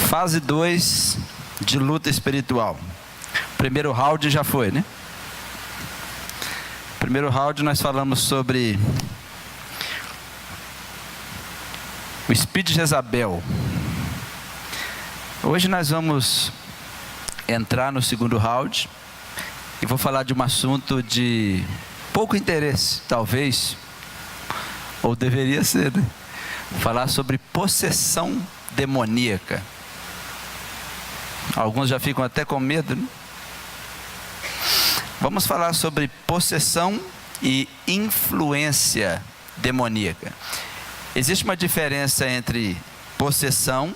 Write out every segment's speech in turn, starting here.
Fase 2 de luta espiritual. Primeiro round já foi, né? Primeiro round nós falamos sobre o espírito de Jezabel. Hoje nós vamos entrar no segundo round e vou falar de um assunto de pouco interesse, talvez, ou deveria ser, né? Falar sobre possessão demoníaca. Alguns já ficam até com medo, né? Vamos falar sobre possessão e influência demoníaca. Existe uma diferença entre possessão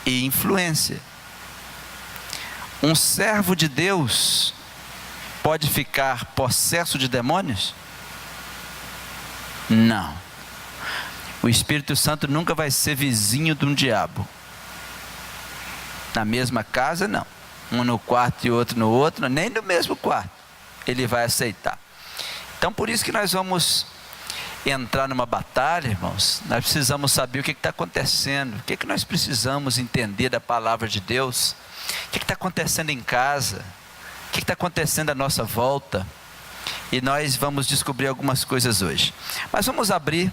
e influência. Um servo de Deus pode ficar possesso de demônios? Não. O Espírito Santo nunca vai ser vizinho de um diabo. Na mesma casa, não. Um no quarto e outro no outro, nem no mesmo quarto. Ele vai aceitar. Então, por isso que nós vamos entrar numa batalha, irmãos. Nós precisamos saber o que está acontecendo. O que nós precisamos entender da palavra de Deus. O que está acontecendo em casa. O que está acontecendo à nossa volta. E nós vamos descobrir algumas coisas hoje. Mas vamos abrir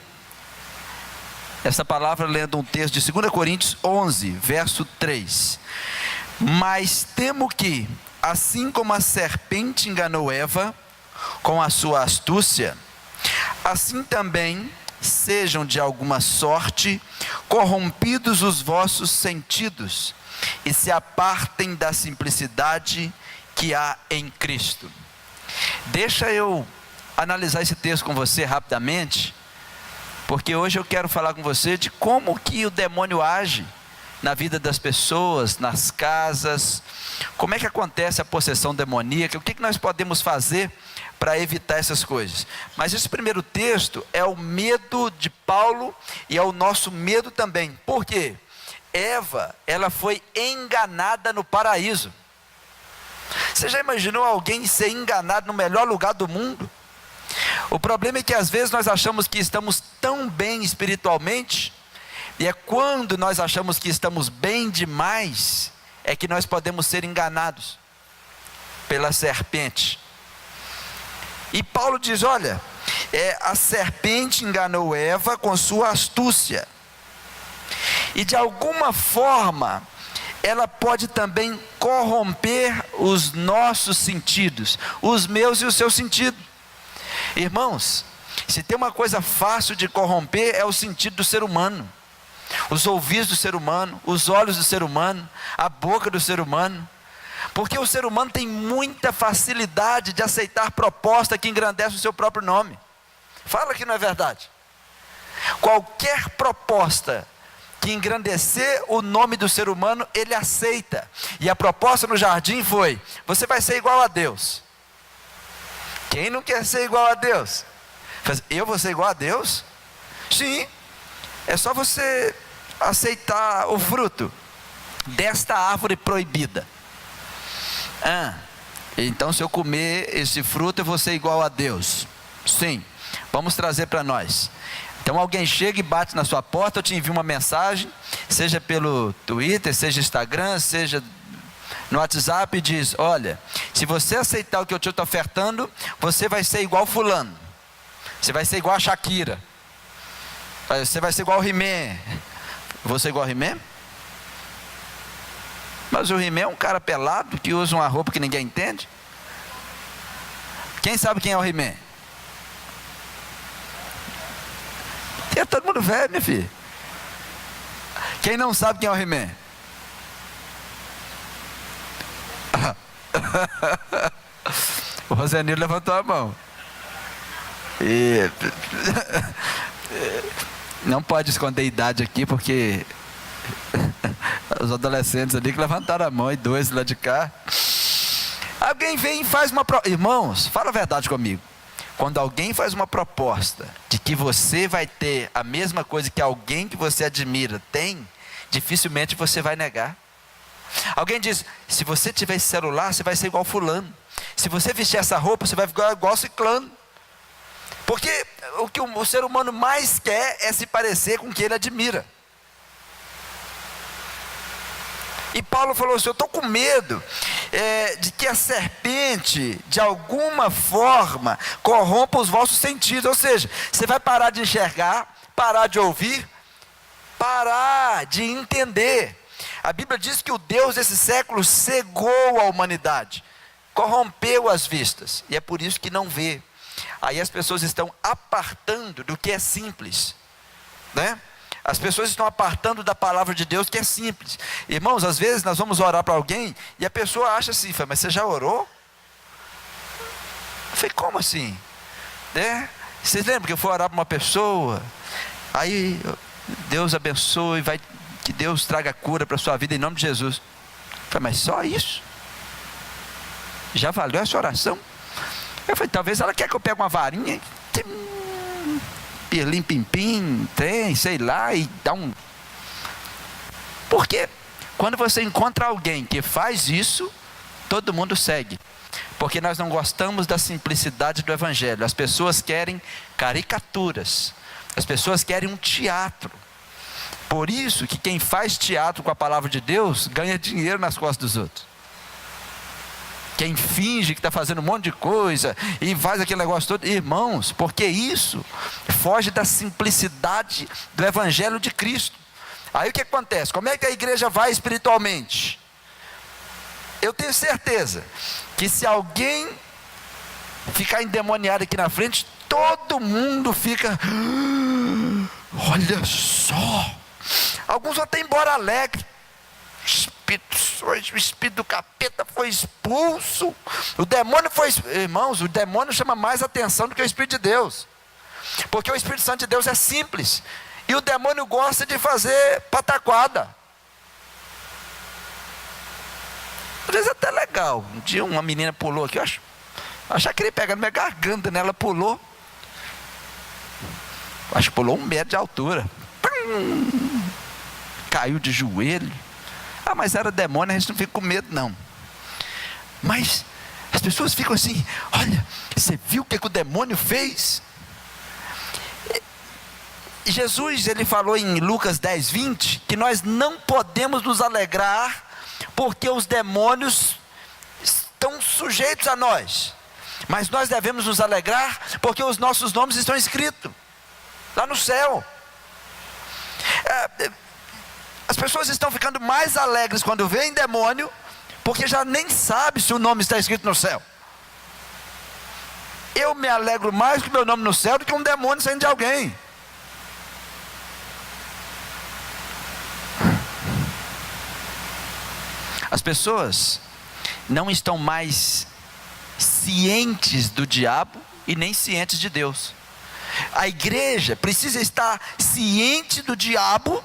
essa palavra lendo um texto de 2 Coríntios 11, verso 3. Mas temo que, assim como a serpente enganou Eva com a sua astúcia, assim também sejam de alguma sorte corrompidos os vossos sentidos e se apartem da simplicidade que há em Cristo. Deixa eu analisar esse texto com você rapidamente, porque hoje eu quero falar com você de como que o demônio age na vida das pessoas, nas casas, como é que acontece a possessão demoníaca, o que nós podemos fazer para evitar essas coisas. Mas esse primeiro texto é o medo de Paulo e é o nosso medo também. Por quê? Eva, ela foi enganada no paraíso. Você já imaginou alguém ser enganado no melhor lugar do mundo? O problema é que às vezes nós achamos que estamos tão bem espiritualmente, e é quando nós achamos que estamos bem demais, é que nós podemos ser enganados pela serpente. E Paulo diz, olha, a serpente enganou Eva com sua astúcia, e de alguma forma, ela pode também corromper os nossos sentidos, os meus e o seu sentido. Irmãos, se tem uma coisa fácil de corromper, é o sentido do ser humano. Os ouvidos do ser humano, os olhos do ser humano, a boca do ser humano. Porque o ser humano tem muita facilidade de aceitar proposta que engrandece o seu próprio nome. Fala que não é verdade. Qualquer proposta que engrandecer o nome do ser humano, ele aceita. E a proposta no jardim foi: você vai ser igual a Deus. Quem não quer ser igual a Deus? Eu vou ser igual a Deus? Sim, é só você aceitar o fruto desta árvore proibida. Então se eu comer esse fruto eu vou ser igual a Deus. Sim, vamos trazer para nós. Então alguém chega e bate na sua porta, eu te envio uma mensagem, seja pelo Twitter, seja Instagram, seja no WhatsApp, e diz: olha, se você aceitar o que eu estou te ofertando, você vai ser igual fulano, você vai ser igual a Shakira, você vai ser igual o He-Man. Vou ser igual o He-Man? Mas o He-Man é um cara pelado que usa uma roupa que ninguém entende. Quem sabe quem é o He-Man? É todo mundo velho, minha filha. Quem não sabe quem é o He-Man? O Rosenildo levantou a mão. Não pode esconder a idade aqui, porque os adolescentes ali que levantaram a mão, e dois lá de cá. Alguém vem e faz uma proposta. Irmãos, fala a verdade comigo. Quando alguém faz uma proposta de que você vai ter a mesma coisa que alguém que você admira tem, dificilmente você vai negar. Alguém diz: se você tiver esse celular, você vai ser igual fulano. Se você vestir essa roupa, você vai ficar igual ciclano. Porque o que o ser humano mais quer é se parecer com o que ele admira. E Paulo falou assim: eu estou com medo de que a serpente, de alguma forma, corrompa os vossos sentidos. Ou seja, você vai parar de enxergar, parar de ouvir, parar de entender. A Bíblia diz que o Deus desse século cegou a humanidade, corrompeu as vistas, e é por isso que não vê. Aí as pessoas estão apartando do que é simples, né? As pessoas estão apartando da palavra de Deus, que é simples. Irmãos, às vezes nós vamos orar para alguém e a pessoa acha assim: mas você já orou? Eu falei: como assim? Né? Vocês lembram que eu fui orar para uma pessoa, aí Deus abençoe, que Deus traga cura para a sua vida em nome de Jesus. Eu falei: mas só isso? Já valeu essa oração? Eu falei: talvez ela quer que eu pegue uma varinha, pirlim pim pim, tem, sei lá, e dá um... Porque quando você encontra alguém que faz isso, todo mundo segue. Porque nós não gostamos da simplicidade do evangelho. As pessoas querem caricaturas, as pessoas querem um teatro. Por isso que quem faz teatro com a palavra de Deus ganha dinheiro nas costas dos outros. Quem finge que está fazendo um monte de coisa e faz aquele negócio todo, irmãos, porque isso foge da simplicidade do evangelho de Cristo. Aí o que acontece? Como é que a igreja vai espiritualmente? Eu tenho certeza que se alguém ficar endemoniado aqui na frente, todo mundo fica: olha só. Alguns vão até embora alegre. O espírito do capeta foi expulso, o demônio foi expulso. Irmãos, o demônio chama mais atenção do que o Espírito de Deus, porque o Espírito Santo de Deus é simples, e o demônio gosta de fazer pataquada. Às vezes é até legal. Um dia uma menina pulou aqui, eu achava que ele ia pegar na minha garganta, né? Ela pulou, acho que pulou 1 metro de altura, caiu de joelho. Mas era demônio, a gente não fica com medo não. Mas as pessoas ficam assim: olha, você viu o que o demônio fez? E Jesus, ele falou em Lucas 10:20, que nós não podemos nos alegrar, porque os demônios estão sujeitos a nós. Mas nós devemos nos alegrar, porque os nossos nomes estão escritos lá no céu. As pessoas estão ficando mais alegres quando veem demônio, porque já nem sabe se o nome está escrito no céu. Eu me alegro mais com o meu nome no céu do que um demônio saindo de alguém. As pessoas não estão mais cientes do diabo e nem cientes de Deus. A igreja precisa estar ciente do diabo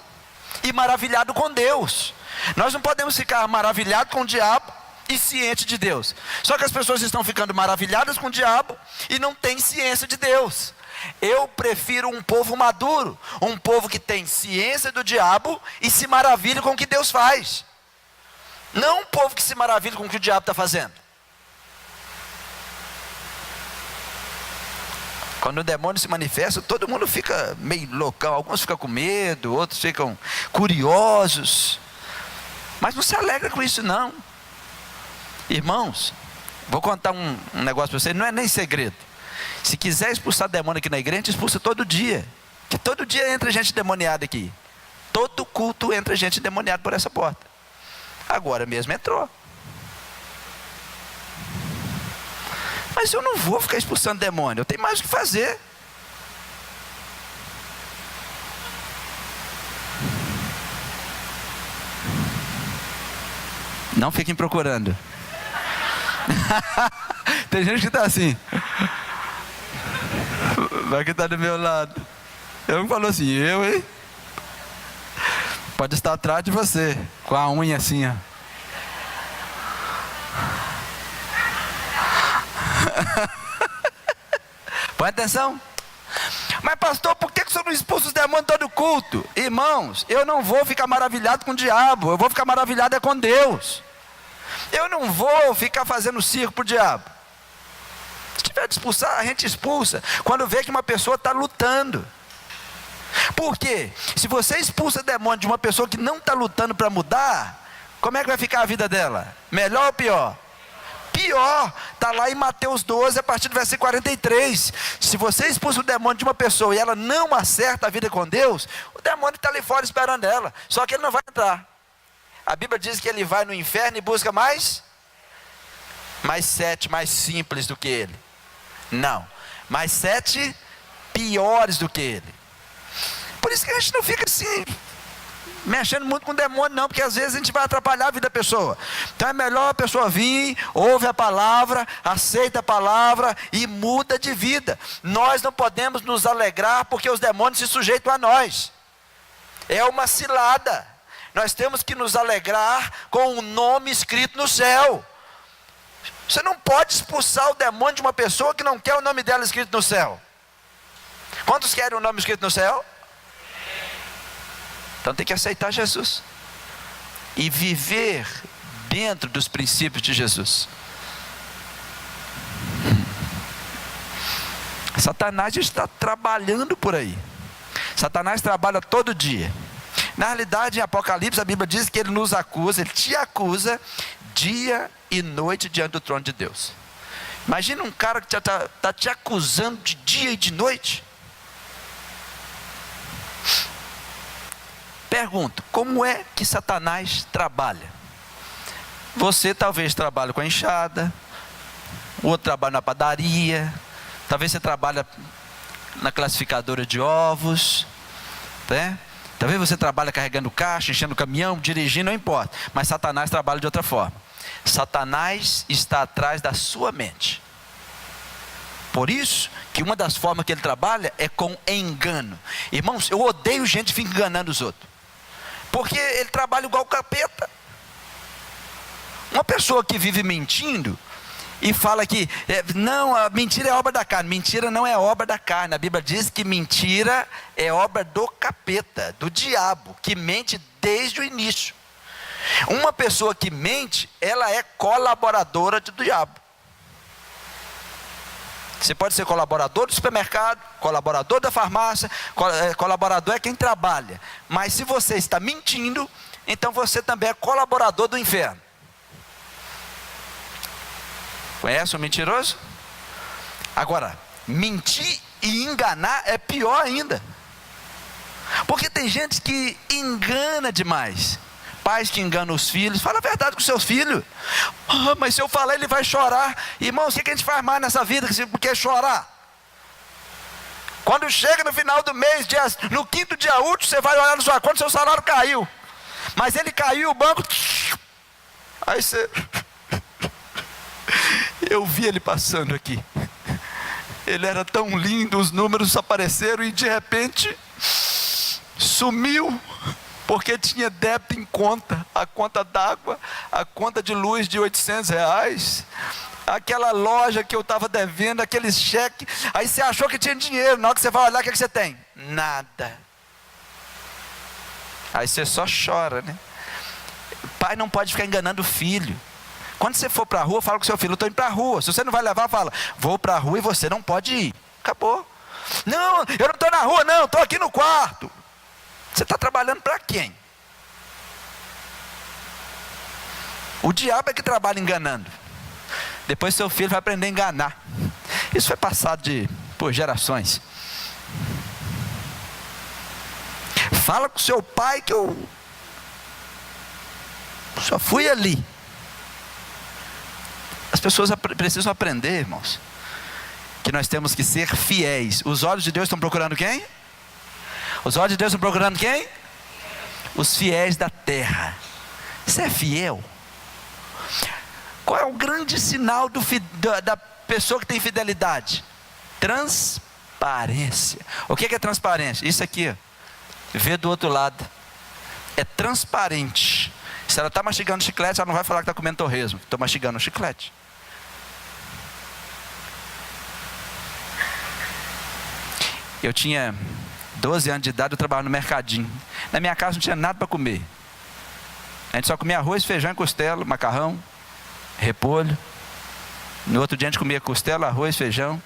e maravilhado com Deus. Nós não podemos ficar maravilhados com o diabo e ciente de Deus. Só que as pessoas estão ficando maravilhadas com o diabo e não têm ciência de Deus. Eu prefiro um povo maduro, um povo que tem ciência do diabo e se maravilha com o que Deus faz. Não um povo que se maravilha com o que o diabo está fazendo. Quando o demônio se manifesta, todo mundo fica meio loucão. Alguns ficam com medo, outros ficam curiosos. Mas não se alegra com isso não. Irmãos, vou contar um negócio para vocês, não é nem segredo. Se quiser expulsar demônio aqui na igreja, a gente expulsa todo dia. Que todo dia entra gente demoniada aqui. Todo culto entra gente demoniada por essa porta. Agora mesmo entrou. Mas eu não vou ficar expulsando demônio, eu tenho mais o que fazer. Não fiquem procurando. Tem gente que está assim. Vai que está do meu lado. Eu não falo assim, hein? Pode estar atrás de você, com a unha assim, ó. Põe atenção. Mas pastor, por que o senhor não expulsa os demônios todo culto? Irmãos, eu não vou ficar maravilhado com o diabo, eu vou ficar maravilhado com Deus. Eu não vou ficar fazendo circo para o diabo. Se tiver de expulsar, a gente expulsa quando vê que uma pessoa está lutando. Por quê? Se você expulsa demônio de uma pessoa que não está lutando para mudar, como é que vai ficar a vida dela? Melhor ou pior? Pior. Está lá em Mateus 12, a partir do versículo 43. Se você expulsa o demônio de uma pessoa e ela não acerta a vida com Deus, o demônio está ali fora esperando ela, só que ele não vai entrar. A Bíblia diz que ele vai no inferno e busca mais 7 mais simples do que ele. Não, mais 7 piores do que ele. Por isso que a gente não fica assim, mexendo muito com o demônio não, porque às vezes a gente vai atrapalhar a vida da pessoa. Então é melhor a pessoa vir, ouve a palavra, aceita a palavra e muda de vida. Nós não podemos nos alegrar porque os demônios se sujeitam a nós. É uma cilada. Nós temos que nos alegrar com o nome escrito no céu. Você não pode expulsar o demônio de uma pessoa que não quer o nome dela escrito no céu. Quantos querem o nome escrito no céu? Então tem que aceitar Jesus e viver dentro dos princípios de Jesus. Satanás está trabalhando por aí. Satanás trabalha todo dia. Na realidade, em Apocalipse, a Bíblia diz que ele nos acusa, ele te acusa dia e noite diante do trono de Deus. Imagina um cara que está te acusando de dia e de noite. Pergunto, como é que Satanás trabalha? Você talvez trabalhe com a enxada, o outro trabalha na padaria, talvez você trabalha na classificadora de ovos, né? Talvez você trabalhe carregando caixa, enchendo caminhão, dirigindo, não importa. Mas Satanás trabalha de outra forma. Satanás está atrás da sua mente. Por isso que uma das formas que ele trabalha é com engano. Irmãos, eu odeio gente que fica enganando os outros, porque ele trabalha igual o capeta. Uma pessoa que vive mentindo e fala que não, a mentira é obra da carne. Mentira não é obra da carne. A Bíblia diz que mentira é obra do capeta, do diabo, que mente desde o início. Uma pessoa que mente, ela é colaboradora do diabo. Você pode ser colaborador do supermercado, colaborador da farmácia, colaborador é quem trabalha. Mas se você está mentindo, então você também é colaborador do inferno. Conhece o mentiroso? Agora, mentir e enganar é pior ainda. Porque tem gente que engana demais. Pais que enganam os filhos. Fala a verdade com seus filhos. Mas se eu falar ele vai chorar. Irmãos, o que a gente faz mais nessa vida que chorar? Quando chega no final do mês, no 5º dia útil, você vai olhar na sua conta, seu salário caiu. Mas ele caiu, o banco... Aí você... Eu vi ele passando aqui. Ele era tão lindo, os números apareceram e de repente sumiu, porque tinha débito em conta, a conta d'água, a conta de luz de R$800, aquela loja que eu estava devendo, aquele cheque. Aí você achou que tinha dinheiro, na hora que você vai olhar, o que você tem? Nada. Aí você só chora, né? Pai não pode ficar enganando o filho. Quando você for para a rua, fala com seu filho, eu estou indo para a rua. Se você não vai levar, fala, vou para a rua e você não pode ir. Acabou. Não, eu não estou na rua não, estou aqui no quarto. Você está trabalhando para quem? O diabo é que trabalha enganando. Depois seu filho vai aprender a enganar. Isso foi passado por gerações. Fala com seu pai que eu só fui ali. As pessoas precisam aprender, irmãos, que nós temos que ser fiéis. Os olhos de Deus estão procurando quem? Os olhos de Deus estão procurando quem? Os fiéis da terra. Você é fiel? Qual é o grande sinal da pessoa que tem fidelidade? Transparência. O que é transparência? Isso aqui, ó. Vê do outro lado. É transparente. Se ela está mastigando chiclete, ela não vai falar que está comendo torresmo. Estou mastigando um chiclete. Eu tinha 12 anos de idade, eu trabalhava no mercadinho. Na minha casa não tinha nada para comer. A gente só comia arroz, feijão e costela, macarrão, repolho. No outro dia a gente comia costela, arroz, feijão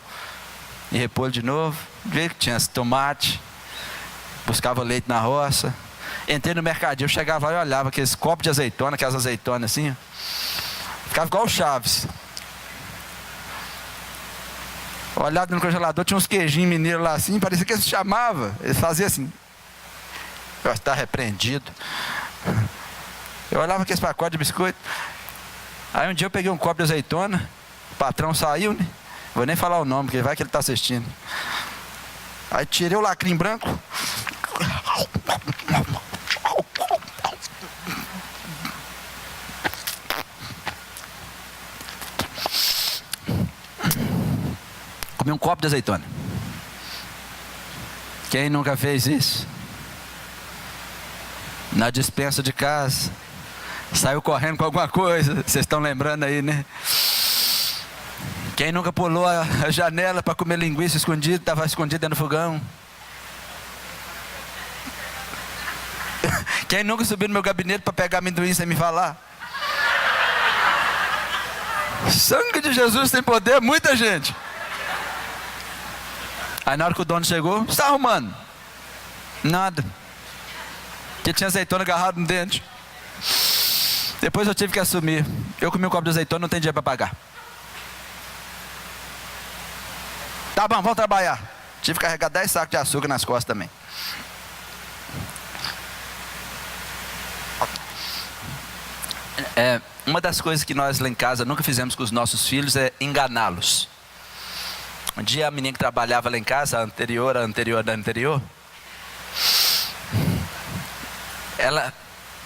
e repolho de novo. Vê que tinha tomate, buscava leite na roça. Entrei no mercadinho, eu chegava lá e olhava aqueles copos de azeitona, aquelas azeitonas assim, ficava igual o Chaves. Olhava no congelador, tinha uns queijinhos mineiros lá assim, parecia que eles chamavam, eles faziam assim. Eu estava repreendido. Eu olhava aqueles pacotes de biscoito. Aí um dia eu peguei um copo de azeitona, o patrão saiu, né? Vou nem falar o nome, porque vai que ele está assistindo. Aí tirei o lacrinho branco. Comi um copo de azeitona. Quem nunca fez isso? Na despensa de casa, saiu correndo com alguma coisa, vocês estão lembrando aí, né? Quem nunca pulou a janela para comer linguiça escondido, estava escondido dentro do fogão? Quem nunca subiu no meu gabinete para pegar amendoim sem me falar? Sangue de Jesus tem poder, muita gente. Aí na hora que o dono chegou, o que você está arrumando? Nada. Que tinha azeitona agarrado no dente. Depois eu tive que assumir. Eu comi um copo de azeitona, não tem dinheiro para pagar. Tá bom, vamos trabalhar. Tive que carregar 10 sacos de açúcar nas costas também. Uma das coisas que nós lá em casa nunca fizemos com os nossos filhos é enganá-los. Um dia a menina que trabalhava lá em casa, a anterior,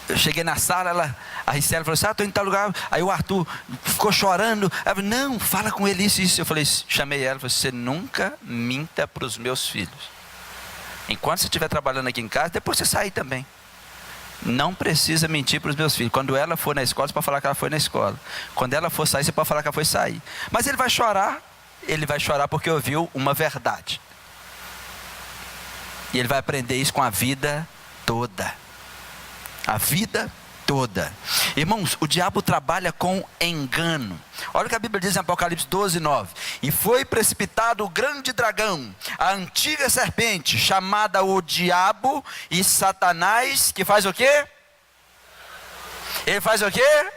eu cheguei na sala, a Ricela falou assim, estou em tal lugar. Aí o Arthur ficou chorando. Ela falou, não, fala com ele isso. Eu falei, chamei ela, falei, você nunca minta para os meus filhos. Enquanto você estiver trabalhando aqui em casa, depois você sair também. Não precisa mentir para os meus filhos. Quando ela for na escola, você pode falar que ela foi na escola. Quando ela for sair, você pode falar que ela foi sair. Mas ele vai chorar porque ouviu uma verdade. E ele vai aprender isso com a vida toda. A vida toda. Irmãos, o diabo trabalha com engano. Olha o que a Bíblia diz em Apocalipse 12:9. E foi precipitado o grande dragão, a antiga serpente, chamada o diabo e Satanás, que faz o quê? Ele faz o quê?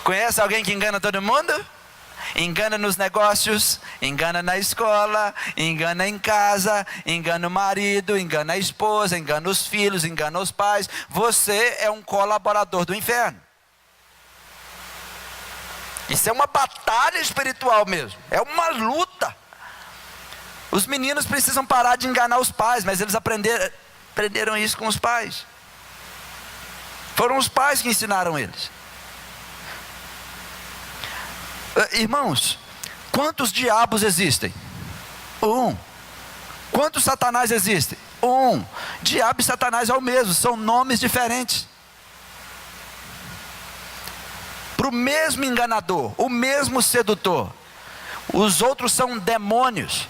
Conhece alguém que engana todo mundo? Engana nos negócios, engana na escola, engana em casa, engana o marido, engana a esposa, engana os filhos, engana os pais. Você é um colaborador do inferno. Isso é uma batalha espiritual mesmo, é uma luta. Os meninos precisam parar de enganar os pais, mas eles aprenderam isso com os pais. Foram os pais que ensinaram eles. Irmãos, quantos diabos existem? Um. Quantos satanás existem? Um. Diabo e Satanás é o mesmo, são nomes diferentes. Para o mesmo enganador, o mesmo sedutor. Os outros são demônios.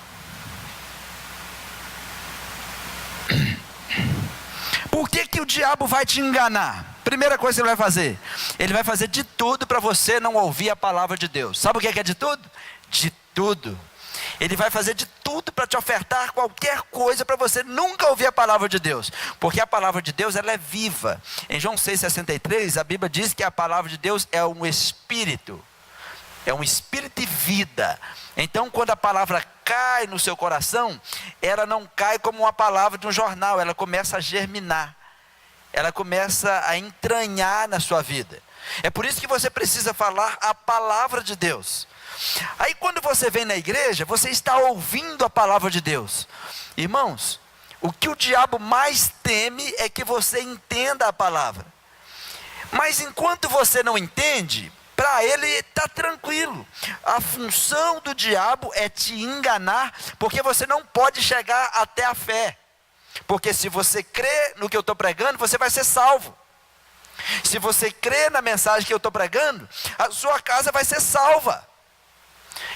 Por que o diabo vai te enganar? Primeira coisa que ele vai fazer, ele vai fazer de tudo para você não ouvir a palavra de Deus. Sabe o que é de tudo? De tudo. Ele vai fazer de tudo para te ofertar qualquer coisa para você nunca ouvir a palavra de Deus. Porque a palavra de Deus, ela é viva. Em João 6,63, a Bíblia diz que a palavra de Deus é um espírito. É um espírito de vida. Então quando a palavra cai no seu coração, ela não cai como uma palavra de um jornal, ela começa a germinar. Ela começa a entranhar na sua vida. É por isso que você precisa falar a palavra de Deus. Aí quando você vem na igreja, você está ouvindo a palavra de Deus. Irmãos, o que o diabo mais teme é que você entenda a palavra. Mas enquanto você não entende, para ele está tranquilo. A função do diabo é te enganar, porque você não pode chegar até a fé. Porque se você crê no que eu estou pregando, você vai ser salvo. Se você crê na mensagem que eu estou pregando, a sua casa vai ser salva.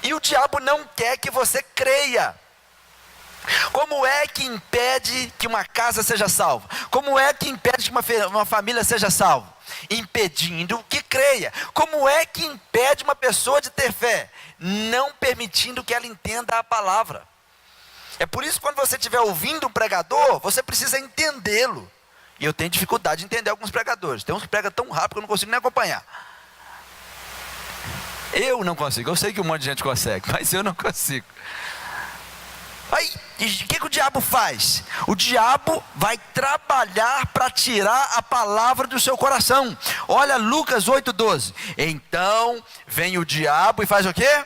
E o diabo não quer que você creia. Como é que impede que uma casa seja salva? Como é que impede que uma família seja salva? Impedindo que creia. Como é que impede uma pessoa de ter fé? Não permitindo que ela entenda a palavra. É por isso que quando você estiver ouvindo um pregador, você precisa entendê-lo. E eu tenho dificuldade de entender alguns pregadores. Tem uns que pregam tão rápido que eu não consigo nem acompanhar. Eu não consigo. Eu sei que um monte de gente consegue, mas eu não consigo. Aí, o que o diabo faz? O diabo vai trabalhar para tirar a palavra do seu coração. Olha Lucas 8,12. Então vem o diabo e faz o quê?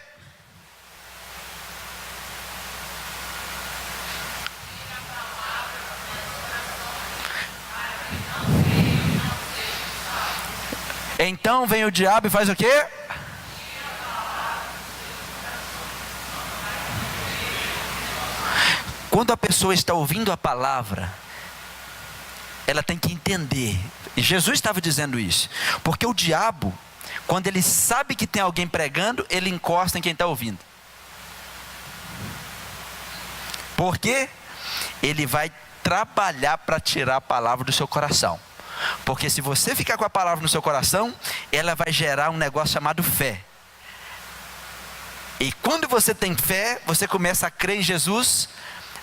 Então vem o diabo e faz o quê? Quando a pessoa está ouvindo a palavra, ela tem que entender. E Jesus estava dizendo isso. Porque o diabo, quando ele sabe que tem alguém pregando, ele encosta em quem está ouvindo. Porque ele vai trabalhar para tirar a palavra do seu coração. Porque se você ficar com a palavra no seu coração, ela vai gerar um negócio chamado fé. E quando você tem fé, você começa a crer em Jesus.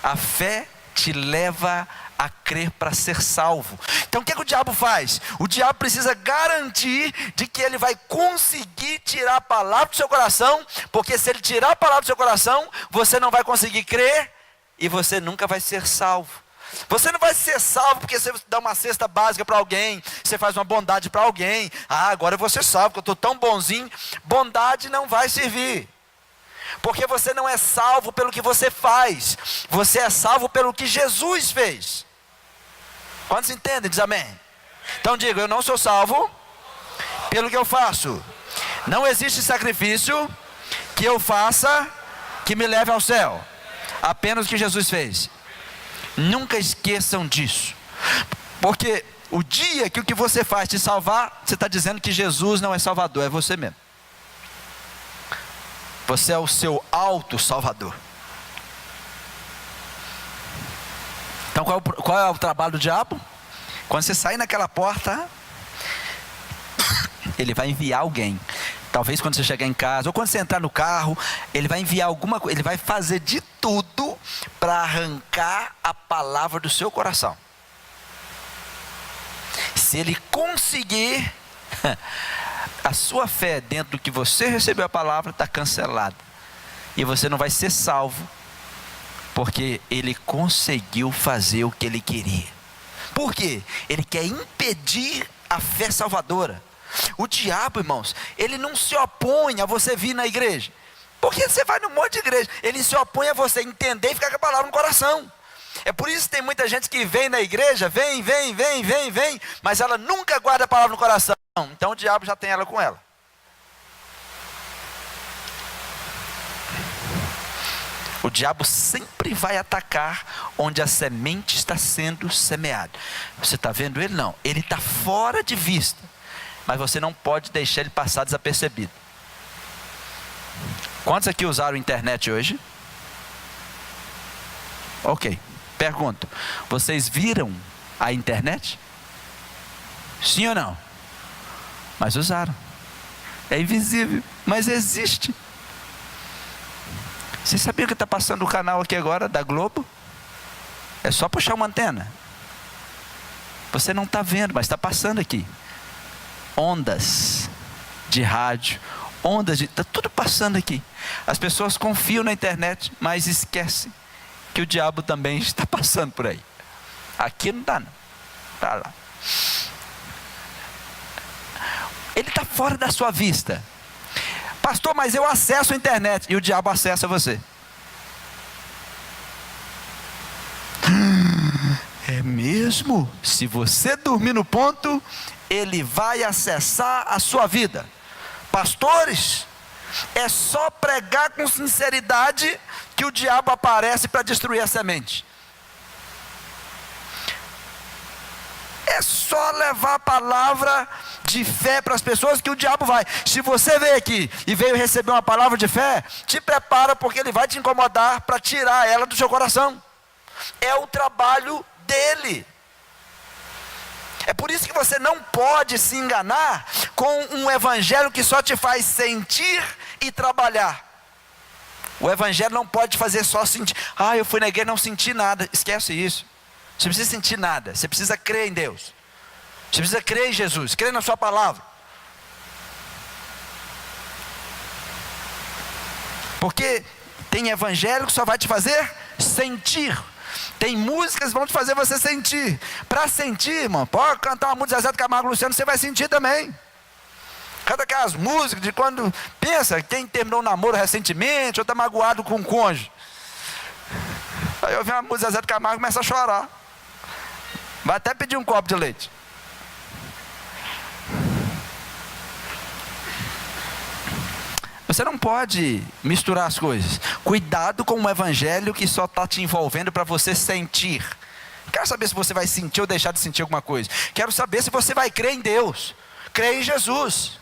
A fé te leva a crer para ser salvo. Então o que o diabo faz? O diabo precisa garantir de que ele vai conseguir tirar a palavra do seu coração, porque se ele tirar a palavra do seu coração, você não vai conseguir crer e você nunca vai ser salvo. Você não vai ser salvo porque você dá uma cesta básica para alguém, você faz uma bondade para alguém. Agora eu vou ser salvo, porque eu estou tão bonzinho. Bondade não vai servir. Porque você não é salvo pelo que você faz, você é salvo pelo que Jesus fez. Quantos entendem? Diz amém. Então diga, eu não sou salvo pelo que eu faço. Não existe sacrifício que eu faça que me leve ao céu. Apenas o que Jesus fez. Nunca esqueçam disso. Porque o dia que o que você faz te salvar, você está dizendo que Jesus não é salvador, é você mesmo. Você é o seu auto-salvador. Então qual é o trabalho do diabo? Quando você sair naquela porta, ele vai enviar alguém. Talvez quando você chegar em casa, ou quando você entrar no carro, ele vai enviar alguma coisa, ele vai fazer de tudo para arrancar a palavra do seu coração. Se ele conseguir, a sua fé dentro do que você recebeu a palavra está cancelada. E você não vai ser salvo, porque ele conseguiu fazer o que ele queria. Por quê? Ele quer impedir a fé salvadora. O diabo, irmãos, ele não se opõe a você vir na igreja. Porque você vai num monte de igreja. Ele se opõe a você entender e ficar com a palavra no coração. É por isso que tem muita gente que vem na igreja, vem, mas ela nunca guarda a palavra no coração. Então o diabo já tem ela com ela. O diabo sempre vai atacar onde a semente está sendo semeada. Você está vendo ele? Não. Ele está fora de vista. Mas você não pode deixar ele passar desapercebido. Quantos aqui usaram a internet hoje? Ok. Pergunto. Vocês viram a internet? Sim ou não? Mas usaram. É invisível, mas existe. Você sabia que está passando o canal aqui agora, da Globo? É só puxar uma antena. Você não está vendo, mas está passando aqui. Ondas de rádio, está tudo passando aqui. As pessoas confiam na internet, mas esquecem que o diabo também está passando por aí. Aqui não dá não, está lá. Ele está fora da sua vista. Pastor, mas eu acesso a internet. E o diabo acessa você. É mesmo? Se você dormir no ponto, ele vai acessar a sua vida. Pastores, é só pregar com sinceridade que o diabo aparece para destruir a semente. É só levar a palavra de fé para as pessoas que o diabo vai. Se você veio aqui e veio receber uma palavra de fé, te prepara, porque ele vai te incomodar para tirar ela do seu coração. É o trabalho dele. É por isso que você não pode se enganar com um evangelho que só te faz sentir e trabalhar. O evangelho não pode te fazer só sentir. Eu fui na igreja e não senti nada. Esquece isso. Você não precisa sentir nada. Você precisa crer em Deus. Você precisa crer em Jesus, crer na sua palavra. Porque tem evangelho que só vai te fazer sentir. Tem músicas que vão te fazer você sentir. Para sentir, irmão, pode cantar uma música de Zezé de Camargo e Luciano, você vai sentir também. Canta aquelas músicas de quando pensa, quem terminou um namoro recentemente, ou está magoado com um cônjuge. Aí eu vi uma música de Zezé de Camargo e começa a chorar. Vai até pedir um copo de leite. Você não pode misturar as coisas. Cuidado com o evangelho que só está te envolvendo para você sentir. Quero saber se você vai sentir ou deixar de sentir alguma coisa. Quero saber se você vai crer em Deus, crer em Jesus.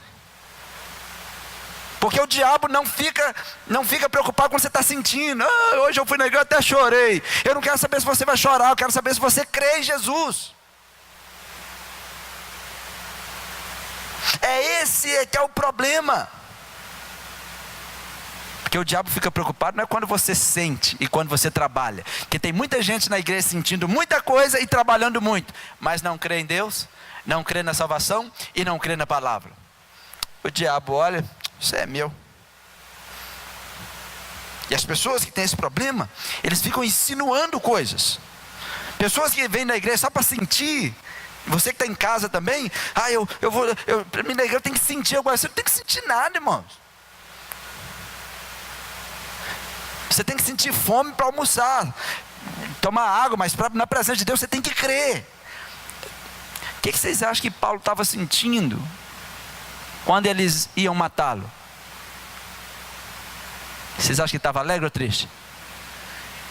Porque o diabo não fica preocupado quando você está sentindo. Hoje eu fui na igreja, até chorei. Eu não quero saber se você vai chorar, eu quero saber se você crê em Jesus. Esse que é o problema. Porque o diabo fica preocupado não é quando você sente e quando você trabalha. Porque tem muita gente na igreja sentindo muita coisa e trabalhando muito, mas não crê em Deus, não crê na salvação e não crê na palavra. O diabo olha, isso é meu. E as pessoas que têm esse problema, eles ficam insinuando coisas. Pessoas que vêm na igreja só para sentir. Você que está em casa também, para mim na igreja eu tenho que sentir alguma coisa. Você não tem que sentir nada, irmãos. Você tem que sentir fome para almoçar, tomar água, mas na presença de Deus você tem que crer. O que vocês acham que Paulo estava sentindo quando eles iam matá-lo? Vocês acham que estava alegre ou triste?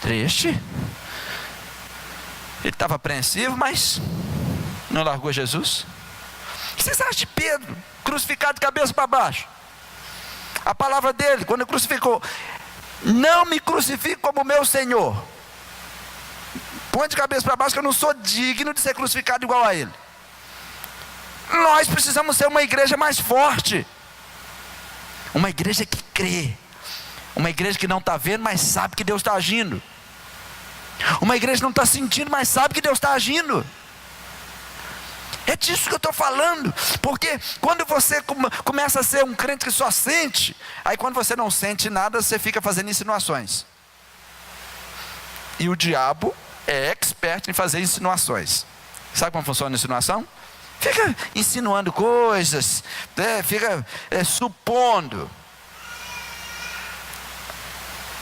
Triste. Ele estava apreensivo, mas não largou Jesus. O que vocês acham de Pedro, crucificado de cabeça para baixo? A palavra dele, quando crucificou: não me crucifique como meu Senhor. Põe de cabeça para baixo que eu não sou digno de ser crucificado igual a ele. Nós precisamos ser uma igreja mais forte. Uma igreja que crê. Uma igreja que não está vendo, mas sabe que Deus está agindo. Uma igreja que não está sentindo, mas sabe que Deus está agindo. É disso que eu estou falando. Porque quando você começa a ser um crente que só sente, aí quando você não sente nada, você fica fazendo insinuações. E o diabo é expert em fazer insinuações. Sabe como funciona a insinuação? Fica insinuando coisas, fica supondo.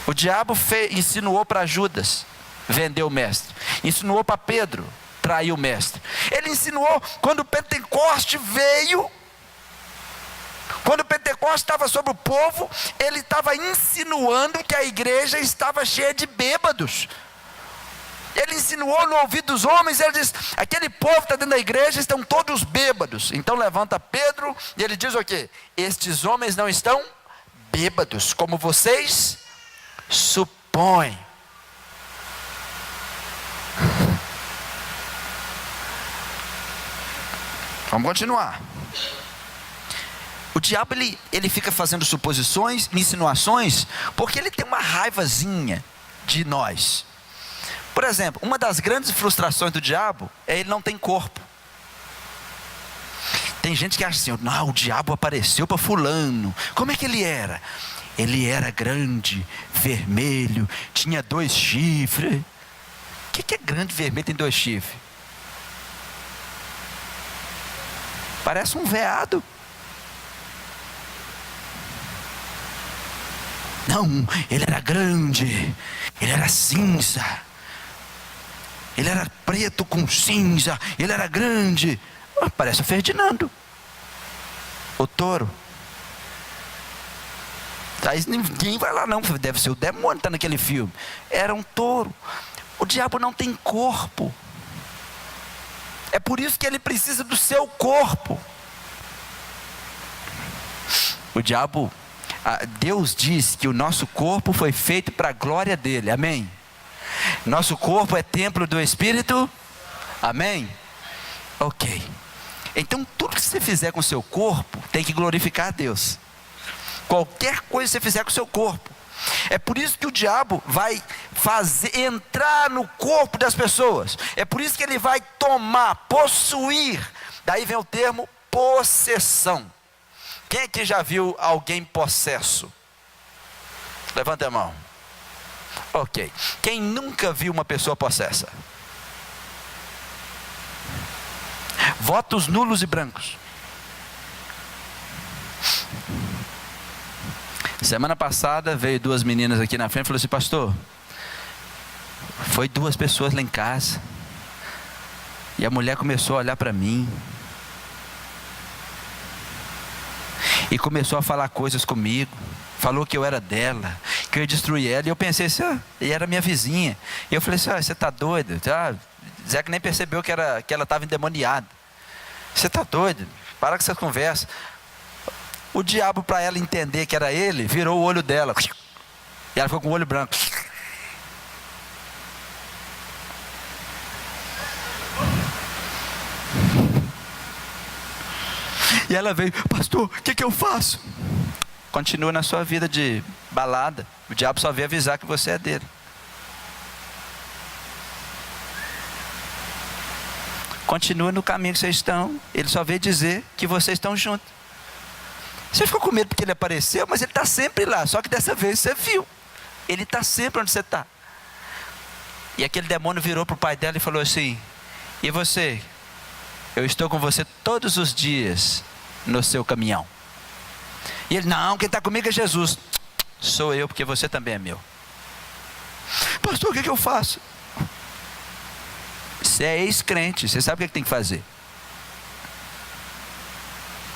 O diabo insinuou para Judas, vendeu o mestre. Insinuou para Pedro, traiu o mestre. Ele insinuou quando o Pentecoste veio. Quando o Pentecoste estava sobre o povo, ele estava insinuando que a igreja estava cheia de bêbados. Ele insinuou no ouvido dos homens, ele diz: aquele povo que está dentro da igreja estão todos bêbados. Então levanta Pedro e ele diz o quê? Estes homens não estão bêbados, como vocês supõem. Vamos continuar. O diabo ele fica fazendo suposições, insinuações, porque ele tem uma raivazinha de nós. Por exemplo, uma das grandes frustrações do diabo é ele não tem corpo. Tem gente que acha assim: não, o diabo apareceu para fulano. Como é que ele era? Ele era grande, vermelho, tinha 2 chifres. O que é grande, vermelho, tem 2 chifres? Parece um veado. Não, ele era grande, ele era cinza, ele era preto com cinza, ele era grande. Parece o Ferdinando, o touro. Aí ninguém vai lá não, deve ser o demônio que está naquele filme. Era um touro. O diabo não tem corpo. É por isso que ele precisa do seu corpo. O diabo, Deus diz que o nosso corpo foi feito para a glória dele, amém? Nosso corpo é templo do Espírito, amém? Ok. Então tudo que você fizer com o seu corpo tem que glorificar a Deus. Qualquer coisa que você fizer com o seu corpo, É por isso que o diabo vai entrar no corpo das pessoas. É por isso que ele vai tomar, possuir. Daí vem o termo possessão. Quem aqui já viu alguém possesso? Levanta a mão. Ok. Quem nunca viu uma pessoa possessa? Votos nulos e brancos. Semana passada veio duas meninas aqui na frente e falou assim: pastor, foi duas pessoas lá em casa, e a mulher começou a olhar para mim, e começou a falar coisas comigo, falou que eu era dela, que eu ia destruir ela, e eu pensei assim, e era minha vizinha, e eu falei assim: você está doido? Zé que nem percebeu que ela estava endemoniada. Você está doido? Para com essa conversa. O diabo, para ela entender que era ele, virou o olho dela, e ela ficou com o olho branco. E ela veio: pastor, o que eu faço? Continua na sua vida de balada. O diabo só veio avisar que você é dele. Continua no caminho que vocês estão. Ele só veio dizer que vocês estão juntos. Você ficou com medo porque ele apareceu, mas ele está sempre lá. Só que dessa vez você viu. Ele está sempre onde você está. E aquele demônio virou para o pai dela e falou assim: e você? Eu estou com você todos os dias no seu caminhão. E ele: não, quem está comigo é Jesus. Sou eu, porque você também é meu. Pastor, o que eu faço? Você é ex-crente, você sabe o que tem que fazer.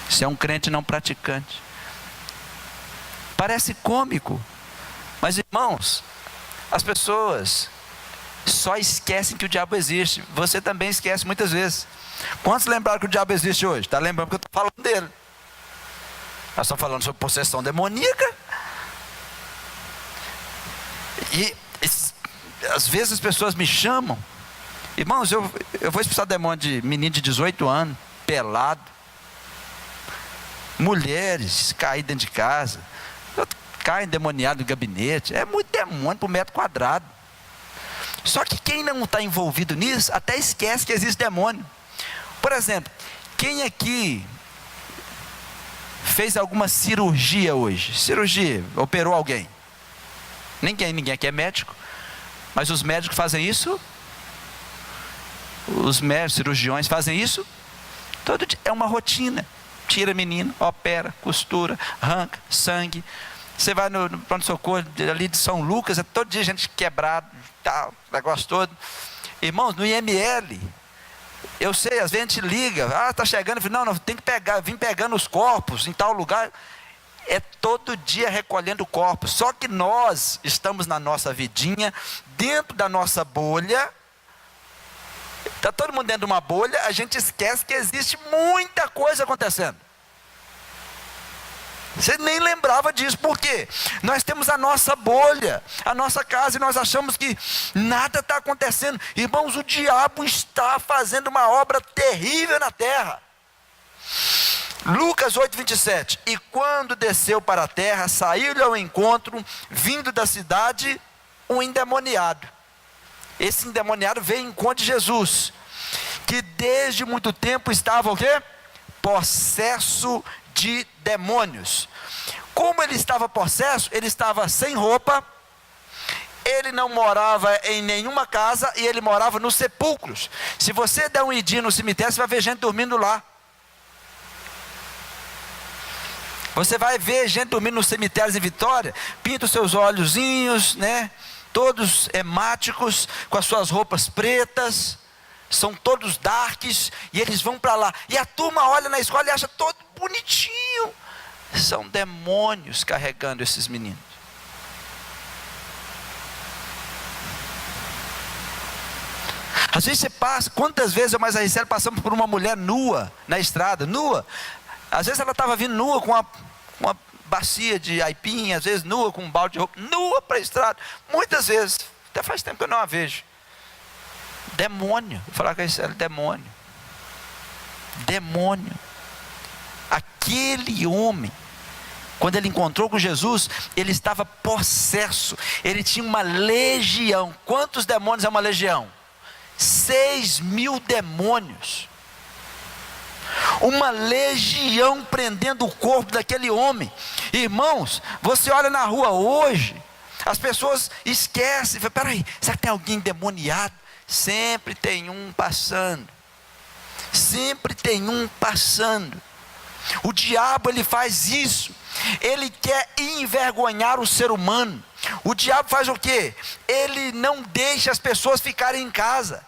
Você é um crente não praticante. Parece cômico, mas irmãos, as pessoas só esquecem que o diabo existe. Você também esquece muitas vezes. Quantos lembraram que o diabo existe hoje? Está lembrando que eu estou falando dele. Nós estamos falando sobre possessão demoníaca. E às vezes as pessoas me chamam: irmãos, eu vou expulsar demônio de menino de 18 anos, pelado. Mulheres caem dentro de casa, caem endemoniado no gabinete. É muito demônio por metro quadrado. Só que quem não está envolvido nisso até esquece que existe demônio. Por exemplo, quem aqui fez alguma cirurgia hoje? Cirurgia, operou alguém? Ninguém aqui é médico. Mas os médicos fazem isso? Os médicos, cirurgiões fazem isso? Todo dia, é uma rotina. Tira menino, opera, costura, arranca, sangue. Você vai no pronto-socorro ali de São Lucas, é todo dia gente quebrada, tal, negócio todo. Irmãos, no IML, eu sei, às vezes a gente liga: está chegando, eu falo, não, tem que pegar, vim pegando os corpos em tal lugar. É todo dia recolhendo corpos. Só que nós estamos na nossa vidinha, dentro da nossa bolha. Está todo mundo dentro de uma bolha, a gente esquece que existe muita coisa acontecendo. Você nem lembrava disso, por quê? Nós temos a nossa bolha, a nossa casa, e nós achamos que nada está acontecendo. Irmãos, o diabo está fazendo uma obra terrível na terra. Lucas 8:27. E quando desceu para a terra, saiu-lhe ao encontro, vindo da cidade, um endemoniado. Esse endemoniado veio em encontro de Jesus, que desde muito tempo estava o quê? Possesso de demônios. Como ele estava possesso, ele estava sem roupa, ele não morava em nenhuma casa, e ele morava nos sepulcros. Se você der um idinho no cemitério, você vai ver gente dormindo lá. Você vai ver gente dormindo nos cemitérios em Vitória, pinta os seus olhozinhos, né? Todos hemáticos, com as suas roupas pretas, são todos darks, e eles vão para lá, e a turma olha na escola e acha todo bonitinho. São demônios carregando esses meninos. Às vezes você passa, quantas vezes eu mais arriscado passamos por uma mulher nua, na estrada, nua. Às vezes ela estava vindo nua com uma bacia de aipim, às vezes nua com um balde de roupa, nua para a estrada, muitas vezes, até faz tempo que eu não a vejo. Demônio, vou falar com isso, demônio. Demônio. Aquele homem Quando ele encontrou com Jesus, ele estava possesso, ele tinha uma legião. Quantos demônios é uma legião? 6.000 demônios. Uma legião prendendo o corpo daquele homem. Irmãos, você olha na rua hoje, as pessoas esquecem, peraí, será que tem alguém endemoniado? Sempre tem um passando. Sempre tem um passando. O diabo, ele faz isso. Ele quer envergonhar o ser humano. O diabo faz o quê? Ele não deixa as pessoas ficarem em casa.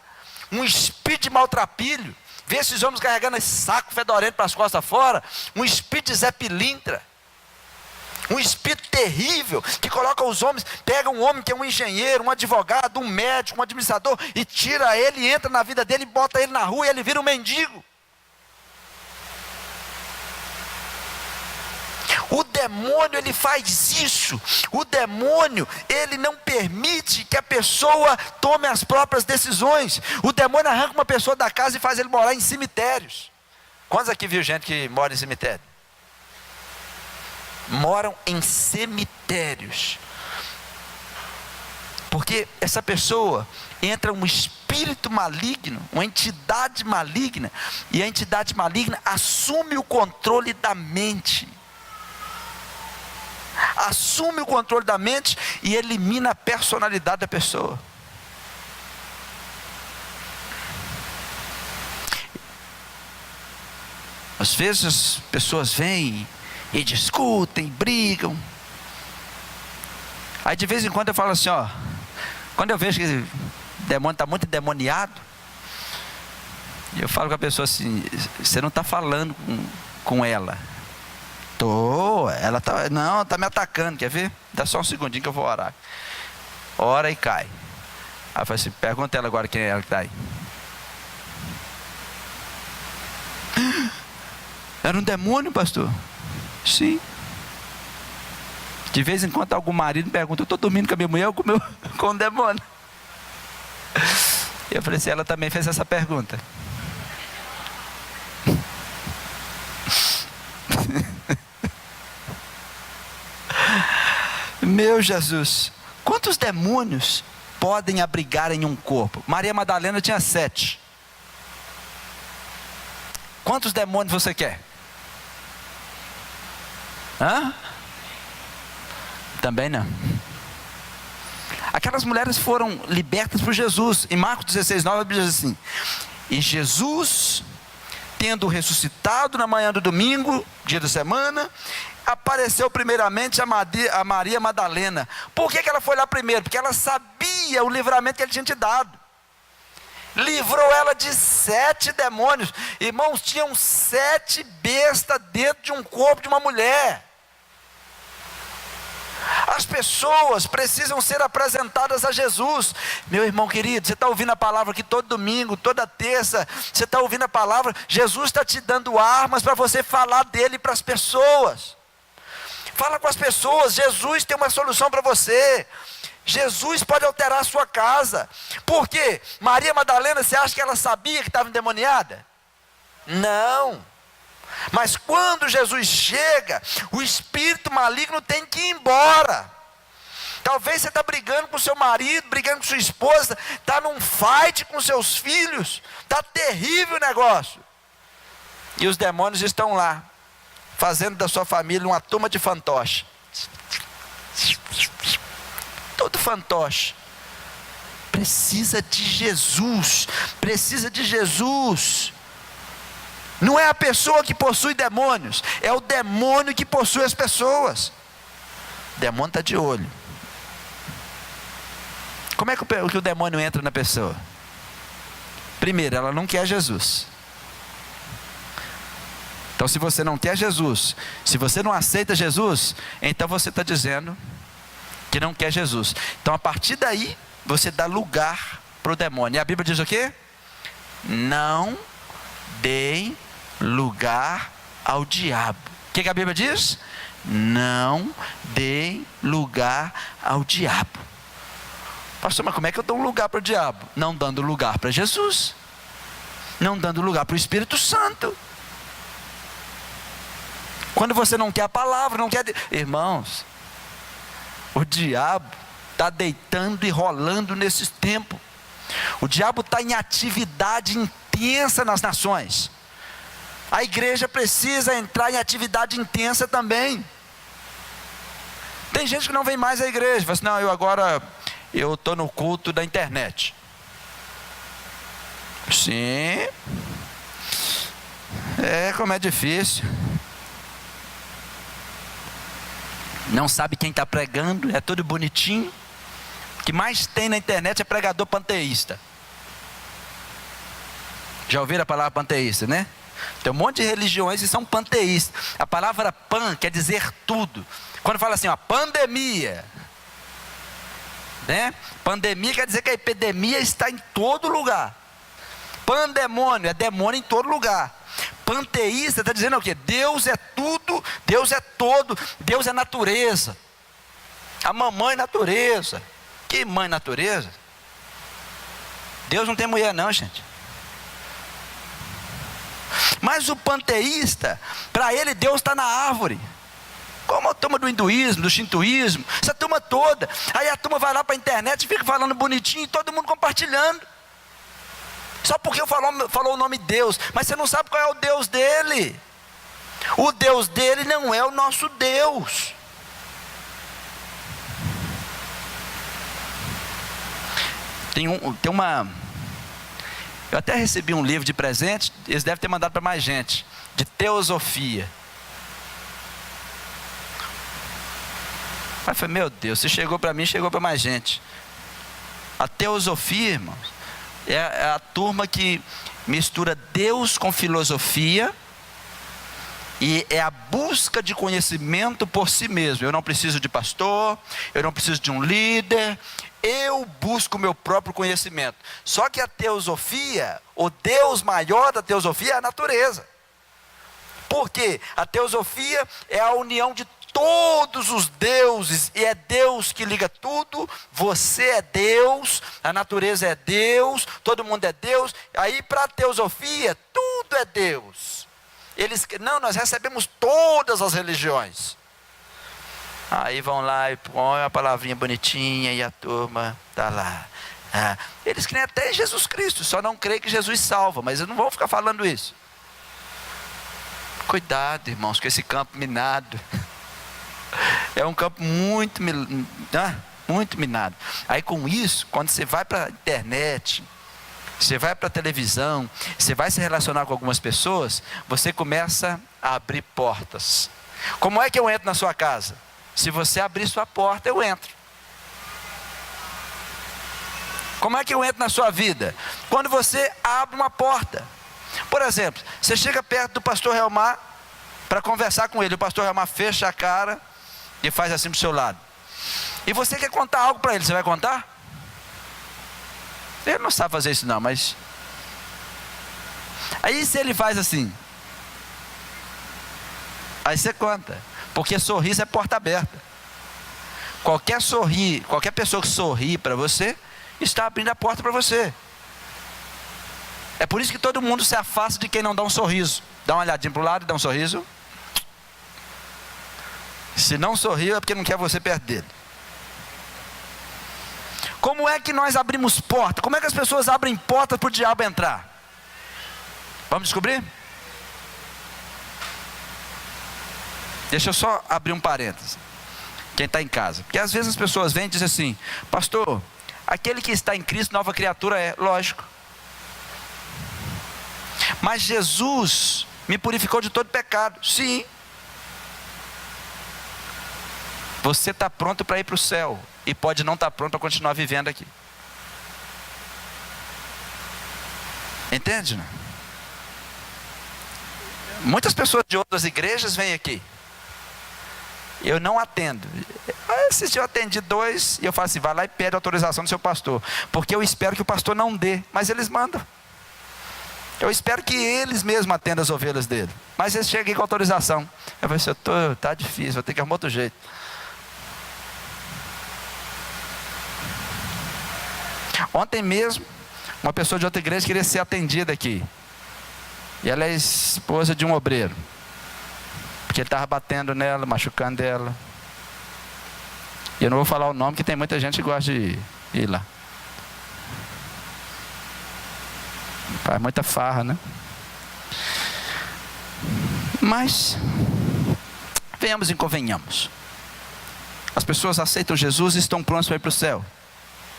Um espírito de maltrapilho. Vê esses homens carregando esse saco fedorento para as costas fora. Um espírito de Zé Pilintra. Um espírito terrível que coloca os homens, pega um homem que é um engenheiro, um advogado, um médico, um administrador, e tira ele, entra na vida dele, bota ele na rua e ele vira um mendigo. O demônio, ele faz isso. O demônio, ele não permite que a pessoa tome as próprias decisões. O demônio arranca uma pessoa da casa e faz ele morar em cemitérios. Quantos aqui viu gente que mora em cemitério? Moram em cemitérios. Porque essa pessoa entra um espírito maligno, uma entidade maligna, e a entidade maligna assume o controle da mente. Assume o controle da mente e elimina a personalidade da pessoa. Às vezes as pessoas vêm e discutem, brigam. Aí de vez em quando eu falo assim, ó, quando eu vejo que o demônio está muito endemoniado, eu falo com a pessoa assim, você não está falando com ela. Ela está me atacando, quer ver? Dá só um segundinho que eu vou orar. Ora e cai. Aí eu falo assim, pergunta ela agora quem é ela que está aí. Era um demônio, pastor? Sim. De vez em quando algum marido me pergunta, eu estou dormindo com a minha mulher ou com o demônio? Eu falei assim, ela também fez essa pergunta. Meu Jesus, quantos demônios podem abrigar em um corpo? Maria Madalena tinha 7. Quantos demônios você quer? Hã? Também não. Aquelas mulheres foram libertas por Jesus. Em Marcos 16:9 diz assim: e Jesus, tendo ressuscitado na manhã do domingo, dia da semana, apareceu primeiramente a Maria Madalena. Por que ela foi lá primeiro? Porque ela sabia o livramento que ele tinha te dado. Livrou ela de 7 demônios. Irmãos, tinham 7 bestas dentro de um corpo de uma mulher. As pessoas precisam ser apresentadas a Jesus. Meu irmão querido, você está ouvindo a palavra aqui todo domingo, toda terça, você está ouvindo a palavra, Jesus está te dando armas para você falar dele para as pessoas. Fala com as pessoas, Jesus tem uma solução para você. Jesus pode alterar a sua casa. Por quê? Maria Madalena, você acha que ela sabia que estava endemoniada? Não. Mas quando Jesus chega, o espírito maligno tem que ir embora. Talvez você está brigando com seu marido, brigando com sua esposa, está num fight com seus filhos, está terrível o negócio. E os demônios estão lá, fazendo da sua família uma turma de fantoche. Todo fantoche precisa de Jesus. Precisa de Jesus. Não é a pessoa que possui demônios, é o demônio que possui as pessoas. O demônio está de olho. Como é que o demônio entra na pessoa? Primeiro, ela não quer Jesus. Então, se você não quer Jesus, se você não aceita Jesus, então você está dizendo que não quer Jesus. Então, a partir daí, você dá lugar para o demônio. E a Bíblia diz o quê? Não deem lugar ao diabo. O que a Bíblia diz? Não deem lugar ao diabo. Pastor, mas como é que eu dou um lugar para o diabo? Não dando lugar para Jesus. Não dando lugar para o Espírito Santo. Quando você não quer a palavra, não quer... Irmãos, o diabo está deitando e rolando nesses tempos. O diabo está em atividade intensa nas nações. A igreja precisa entrar em atividade intensa também. Tem gente que não vem mais à igreja, fala assim, não, eu estou no culto da internet. Sim. Como é difícil. Não sabe quem está pregando, é tudo bonitinho. O que mais tem na internet é pregador panteísta. Já ouviram a palavra panteísta, né? Tem um monte de religiões que são panteístas. A palavra pan quer dizer tudo. Quando fala assim, ó, pandemia, né? Pandemia quer dizer que a epidemia está em todo lugar. Pandemônio é demônio em todo lugar. Panteísta está dizendo o quê? Deus é tudo, Deus é todo, Deus é natureza. A mamãe natureza. Que mãe natureza? Deus não tem mulher não, gente. Mas o panteísta, para ele Deus está na árvore. Como a turma do hinduísmo, do shintoísmo, essa turma toda. Aí a turma vai lá para a internet e fica falando bonitinho, e todo mundo compartilhando. Só porque falou o nome Deus, mas você não sabe qual é o Deus dele. O Deus dele não é o nosso Deus. Tem uma... Eu até recebi um livro de presente, eles devem ter mandado para mais gente, de teosofia. Aí eu falei, meu Deus, se chegou para mim, chegou para mais gente. A teosofia, irmãos, é a turma que mistura Deus com filosofia, e é a busca de conhecimento por si mesmo. Eu não preciso de pastor, eu não preciso de um líder, eu busco o meu próprio conhecimento. Só que a teosofia, o Deus maior da teosofia é a natureza. Por quê? A teosofia é a união de todos os deuses, e é Deus que liga tudo. Você é Deus, a natureza é Deus, todo mundo é Deus. Aí para a teosofia, tudo é Deus. Nós recebemos todas as religiões. Aí vão lá e põem a palavrinha bonitinha e a turma está lá. Eles creem até em Jesus Cristo, só não creem que Jesus salva, mas eles não vão ficar falando isso. Cuidado, irmãos, com esse campo minado. É um campo muito minado. Aí com isso, quando você vai para a internet, você vai para a televisão, você vai se relacionar com algumas pessoas, você começa a abrir portas. Como é que eu entro na sua casa? Se você abrir sua porta, eu entro. Como é que eu entro na sua vida? Quando você abre uma porta. Por exemplo, você chega perto do pastor Helmar para conversar com ele. O pastor Helmar fecha a cara e faz assim para o seu lado. E você quer contar algo para ele, você vai contar? Ele não sabe fazer isso não, mas... Aí se ele faz assim, aí você conta. Porque sorriso é porta aberta. Qualquer pessoa que sorri para você, está abrindo a porta para você. É por isso que todo mundo se afasta de quem não dá um sorriso. Dá uma olhadinha para o lado e dá um sorriso. Se não sorriu é porque não quer você perto dele. Como é que nós abrimos portas? Como é que as pessoas abrem portas para o diabo entrar? Vamos descobrir? Deixa eu só abrir um parênteses. Quem está em casa. Porque às vezes as pessoas vêm e dizem assim, pastor, aquele que está em Cristo, nova criatura é. Lógico. Mas Jesus me purificou de todo pecado. Sim. Você está pronto para ir para o céu. E pode não estar pronto para continuar vivendo aqui. Entende? Né? Muitas pessoas de outras igrejas vêm aqui. Eu não atendo. Esses dias eu atendi 2 e eu falo assim, vai lá e pede autorização do seu pastor. Porque eu espero que o pastor não dê. Mas eles mandam. Eu espero que eles mesmos atendam as ovelhas dele. Mas eles chegam aqui com autorização. Eu falei assim, tá difícil, vou ter que arrumar outro jeito. Ontem mesmo, uma pessoa de outra igreja queria ser atendida aqui. E ela é esposa de um obreiro. Porque ele estava batendo nela, machucando ela. E eu não vou falar o nome, porque tem muita gente que gosta de ir lá. Faz muita farra, né? Mas, venhamos e convenhamos. As pessoas aceitam Jesus e estão prontas para ir para o céu,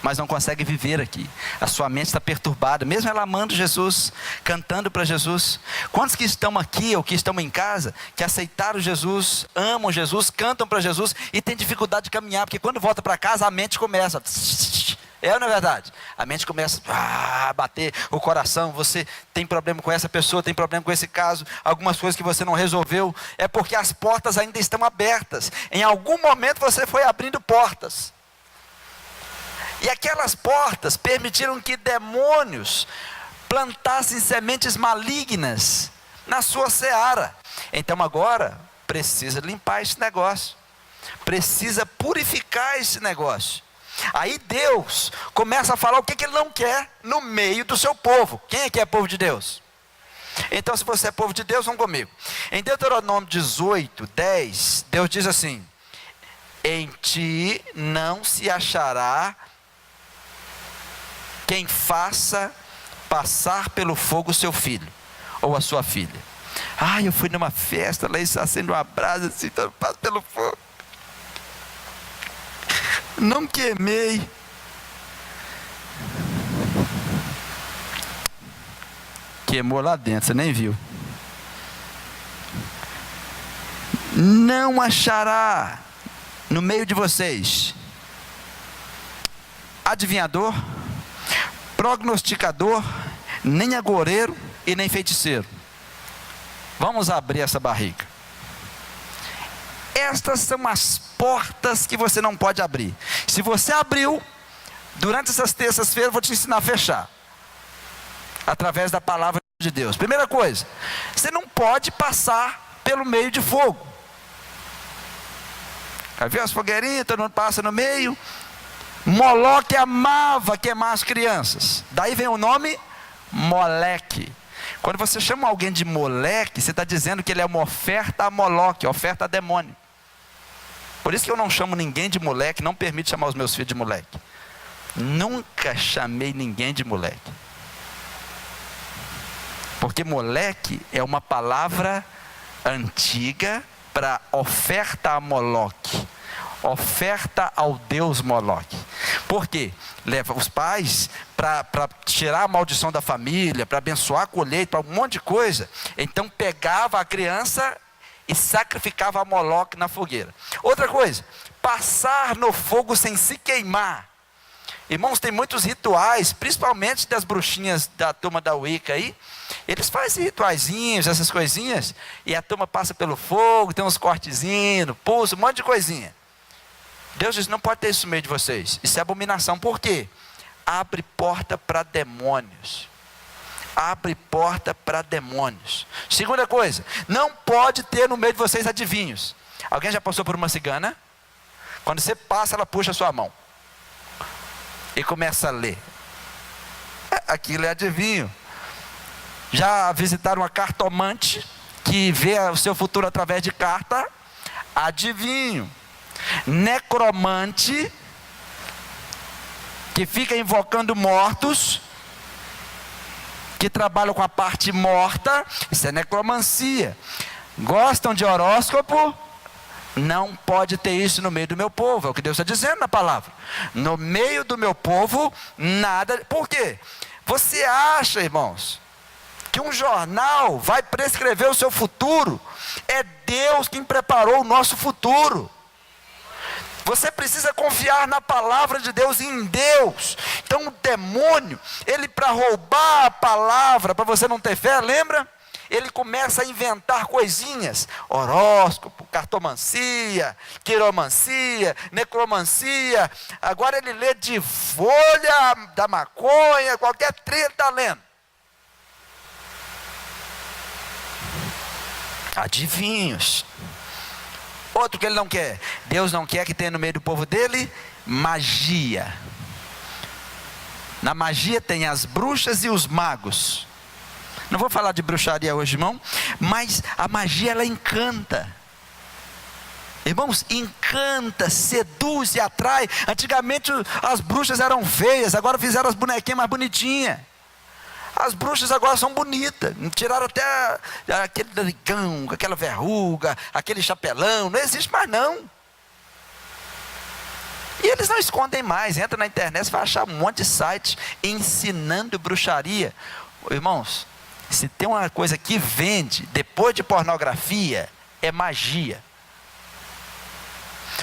mas não conseguem viver aqui. A sua mente está perturbada, mesmo ela amando Jesus, cantando para Jesus. Quantos que estão aqui ou que estão em casa, que aceitaram Jesus, amam Jesus, cantam para Jesus e têm dificuldade de caminhar, porque quando volta para casa a mente começa, é ou não é verdade? A mente começa a bater o coração, você tem problema com essa pessoa, tem problema com esse caso, algumas coisas que você não resolveu, é porque as portas ainda estão abertas. Em algum momento você foi abrindo portas. E aquelas portas permitiram que demônios plantassem sementes malignas na sua seara. Então agora precisa limpar esse negócio, precisa purificar esse negócio. Aí Deus começa a falar o que Ele não quer no meio do seu povo. Quem é que é povo de Deus? Então, se você é povo de Deus, vão comigo. Em Deuteronômio 18, 10, Deus diz assim: em ti não se achará quem faça passar pelo fogo o seu filho ou a sua filha. Eu fui numa festa, lá está acende uma brasa assim, então passa pelo fogo. Não queimei. Queimou lá dentro, você nem viu. Não achará no meio de vocês adivinhador, prognosticador, nem agoureiro e nem feiticeiro. Vamos abrir essa barriga. Estas são as portas que você não pode abrir. Se você abriu, durante essas terças-feiras eu vou te ensinar a fechar, através da palavra de Deus. Primeira coisa, você não pode passar pelo meio de fogo. Já viu as fogueirinhas, todo mundo passa no meio. Moloque amava queimar as crianças, daí vem o nome Moleque. Quando você chama alguém de moleque, você está dizendo que ele é uma oferta a Moloque, oferta a demônio. Por isso que eu não chamo ninguém de moleque, não permito chamar os meus filhos de moleque. Nunca chamei ninguém de moleque. Porque moleque é uma palavra antiga para oferta a Moloque, oferta ao deus Moloque. Por quê? Leva os pais para tirar a maldição da família, para abençoar a colheita, para um monte de coisa. Então pegava a criança e sacrificava a Moloque na fogueira. Outra coisa, passar no fogo sem se queimar. Irmãos, tem muitos rituais, principalmente das bruxinhas da turma da Wicca aí. Eles fazem rituaizinhos, essas coisinhas, e a turma passa pelo fogo, tem uns cortezinhos no pulso, um monte de coisinha. Deus diz: não pode ter isso no meio de vocês. Isso é abominação. Por quê? Abre porta para demônios. Abre porta para demônios. Segunda coisa, não pode ter no meio de vocês adivinhos. Alguém já passou por uma cigana? Quando você passa, ela puxa a sua mão e começa a ler. Aquilo é adivinho. Já visitaram uma cartomante que vê o seu futuro através de carta? Adivinho. Necromante, que fica invocando mortos, que trabalham com a parte morta, isso é necromancia. Gostam de horóscopo? Não pode ter isso no meio do meu povo, é o que Deus está dizendo na palavra. No meio do meu povo, nada. Por quê? Você acha, irmãos, que um jornal vai prescrever o seu futuro? É Deus quem preparou o nosso futuro. Você precisa confiar na palavra de Deus, em Deus. Então o demônio, ele, para roubar a palavra, para você não ter fé, lembra? Ele começa a inventar coisinhas: horóscopo, cartomancia, quiromancia, necromancia. Agora ele lê de folha da maconha, qualquer treta está lendo. Adivinhos. Outro que ele não quer. Deus não quer que tenha no meio do povo dele magia. Na magia tem as bruxas e os magos. Não vou falar de bruxaria hoje, irmão, mas a magia, ela encanta. Irmãos, encanta, seduz e atrai. Antigamente as bruxas eram feias, agora fizeram as bonequinhas mais bonitinhas. As bruxas agora são bonitas, tiraram até aquele narigão, aquela verruga, aquele chapelão, não existe mais não. E eles não escondem mais, entra na internet, você vai achar um monte de sites ensinando bruxaria. Irmãos, se tem uma coisa que vende depois de pornografia, é magia.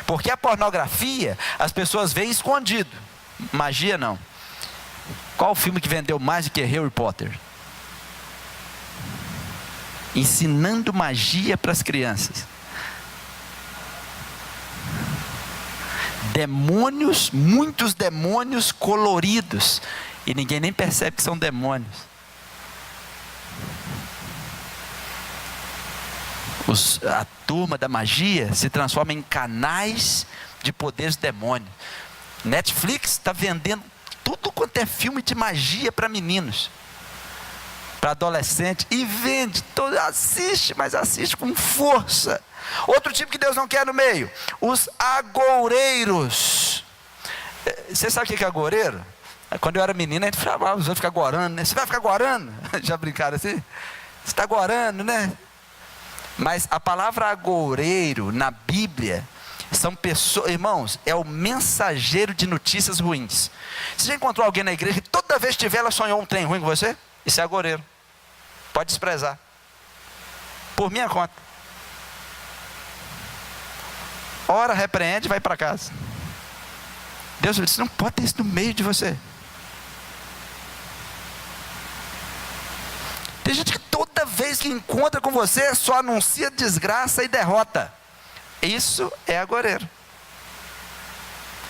Porque a pornografia, as pessoas veem escondido, magia não. Qual o filme que vendeu mais do que Harry Potter? Ensinando magia para as crianças. Demônios, muitos demônios coloridos, e ninguém nem percebe que são demônios. A turma da magia se transforma em canais de poderes demônios. Netflix está vendendo tudo quanto é filme de magia para meninos, para adolescente, e vende, assiste, mas assiste com força. Outro tipo que Deus não quer no meio, os agoureiros. Você sabe o que é agoureiro? Quando eu era menino, a gente falava, os outros ficam agorando, né? Você vai ficar agorando? Já brincaram assim? Você está agorando, né? Mas a palavra agoureiro na Bíblia são pessoas, irmãos, é o mensageiro de notícias ruins. Você já encontrou alguém na igreja que toda vez que tiver ela sonhou um trem ruim com você? Isso é agoureiro. Pode desprezar. Por minha conta. Ora, repreende e vai para casa. Deus disse, não pode ter isso no meio de você. Tem gente que toda vez que encontra com você só anuncia desgraça e derrota. Isso é agoureiro.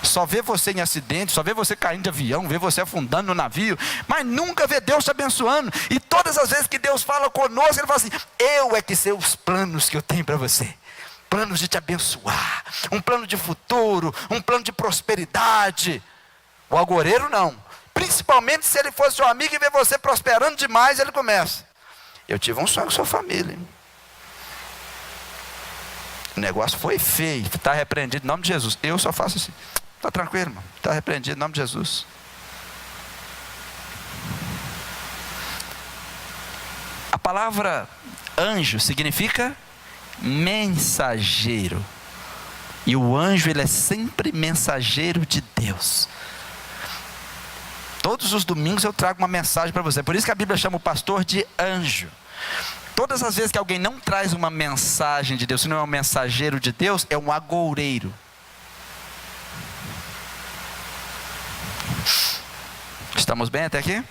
Só vê você em acidente, só vê você caindo de avião, vê você afundando no navio, mas nunca vê Deus te abençoando. E todas as vezes que Deus fala conosco, Ele fala assim, eu é que sei os planos que eu tenho para você. Planos de te abençoar, um plano de futuro, um plano de prosperidade. O agoureiro não. Principalmente se ele fosse seu amigo e vê você prosperando demais, ele começa. Eu tive um sonho com sua família. O negócio foi feio, está repreendido em nome de Jesus. Eu só faço assim, está tranquilo, irmão, está repreendido em nome de Jesus. A palavra anjo significa mensageiro. E o anjo, ele é sempre mensageiro de Deus. Todos os domingos eu trago uma mensagem para você. Por isso que a Bíblia chama o pastor de anjo. Todas as vezes que alguém não traz uma mensagem de Deus, se não é um mensageiro de Deus, é um agoureiro. Estamos bem até aqui?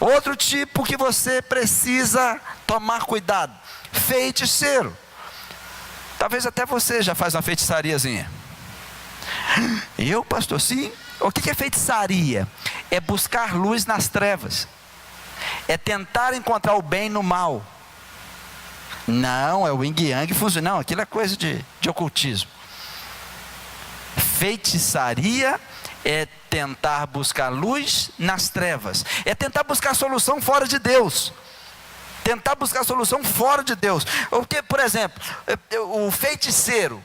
Outro tipo que você precisa tomar cuidado, feiticeiro. Talvez até você já faz uma feitiçariazinha. Eu, pastor, sim. O que é feitiçaria? É buscar luz nas trevas. É tentar encontrar o bem no mal. Não, é o yin yang funciona. Não, aquilo é coisa de ocultismo. Feitiçaria é tentar buscar luz nas trevas. É tentar buscar solução fora de Deus. Tentar buscar solução fora de Deus. Porque, por exemplo, o feiticeiro,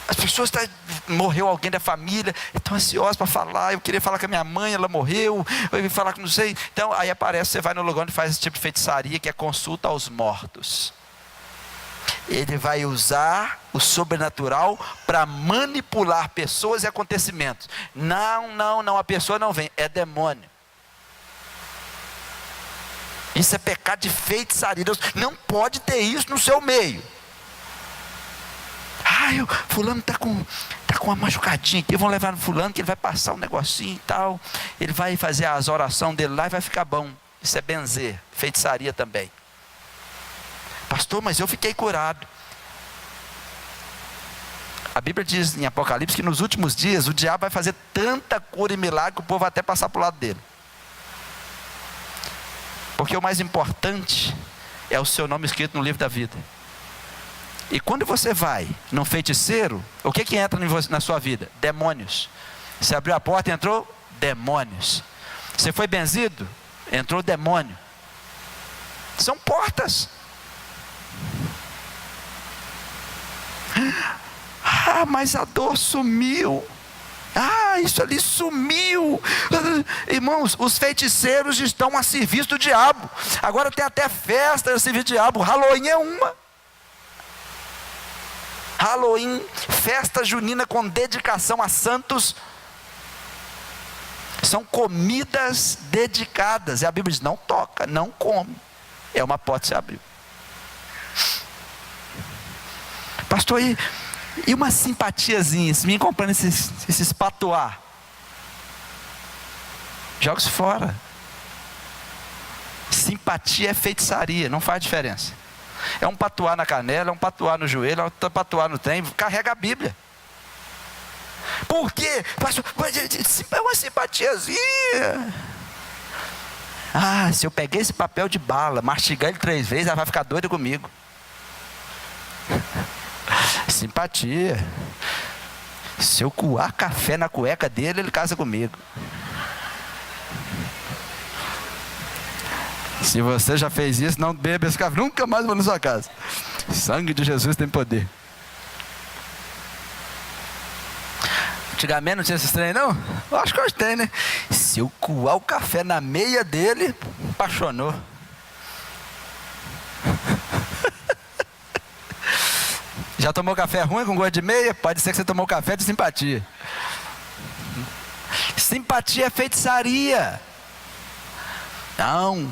as pessoas morreu alguém da família, estão ansiosas para falar, eu queria falar com a minha mãe, ela morreu, eu ia falar com não sei, então aí aparece, você vai no lugar onde faz esse tipo de feitiçaria, que é consulta aos mortos. Ele vai usar o sobrenatural para manipular pessoas e acontecimentos. Não, a pessoa não vem, é demônio. Isso é pecado de feitiçaria. Deus não pode ter isso no seu meio. Fulano está com uma machucadinha aqui, vão levar no fulano que ele vai passar um negocinho e tal, ele vai fazer as orações dele lá e vai ficar bom. Isso é benzer, feitiçaria também. Pastor, mas eu fiquei curado. A Bíblia diz em Apocalipse que nos últimos dias o diabo vai fazer tanta cura e milagre que o povo vai até passar para o lado dele. Porque o mais importante é o seu nome escrito no livro da vida. E quando você vai num feiticeiro, o que entra na sua vida? Demônios. Você abriu a porta e entrou? Demônios. Você foi benzido? Entrou demônio. São portas. Ah, mas a dor sumiu. Ah, isso ali sumiu. Irmãos, os feiticeiros estão a serviço do diabo. Agora tem até festa a serviço do diabo. Halloween é uma. Halloween, festa junina com dedicação a santos. São comidas dedicadas. E a Bíblia diz, não toca, não come. É uma porta que se abriu. Pastor, e uma simpatiazinha, se me comprando esses patuá, joga isso fora. Simpatia é feitiçaria, não faz diferença. É um patuá na canela, é um patuá no joelho, é um patuá no trem, carrega a Bíblia. Por quê? Pastor, é uma simpatiazinha. Ah, se eu peguei esse papel de bala, mastigar ele 3 vezes, ela vai ficar doida comigo. Simpatia. Se eu coar café na cueca dele, ele casa comigo. Se você já fez isso, não beba esse café, nunca mais vou na sua casa. Sangue de Jesus tem poder. Antigamente não tinha esses trem, não? Eu acho que hoje tem, né? Se eu coar o café na meia dele, apaixonou. Já tomou café ruim com gosto de meia? Pode ser que você tomou café de simpatia. Simpatia é feitiçaria. Não.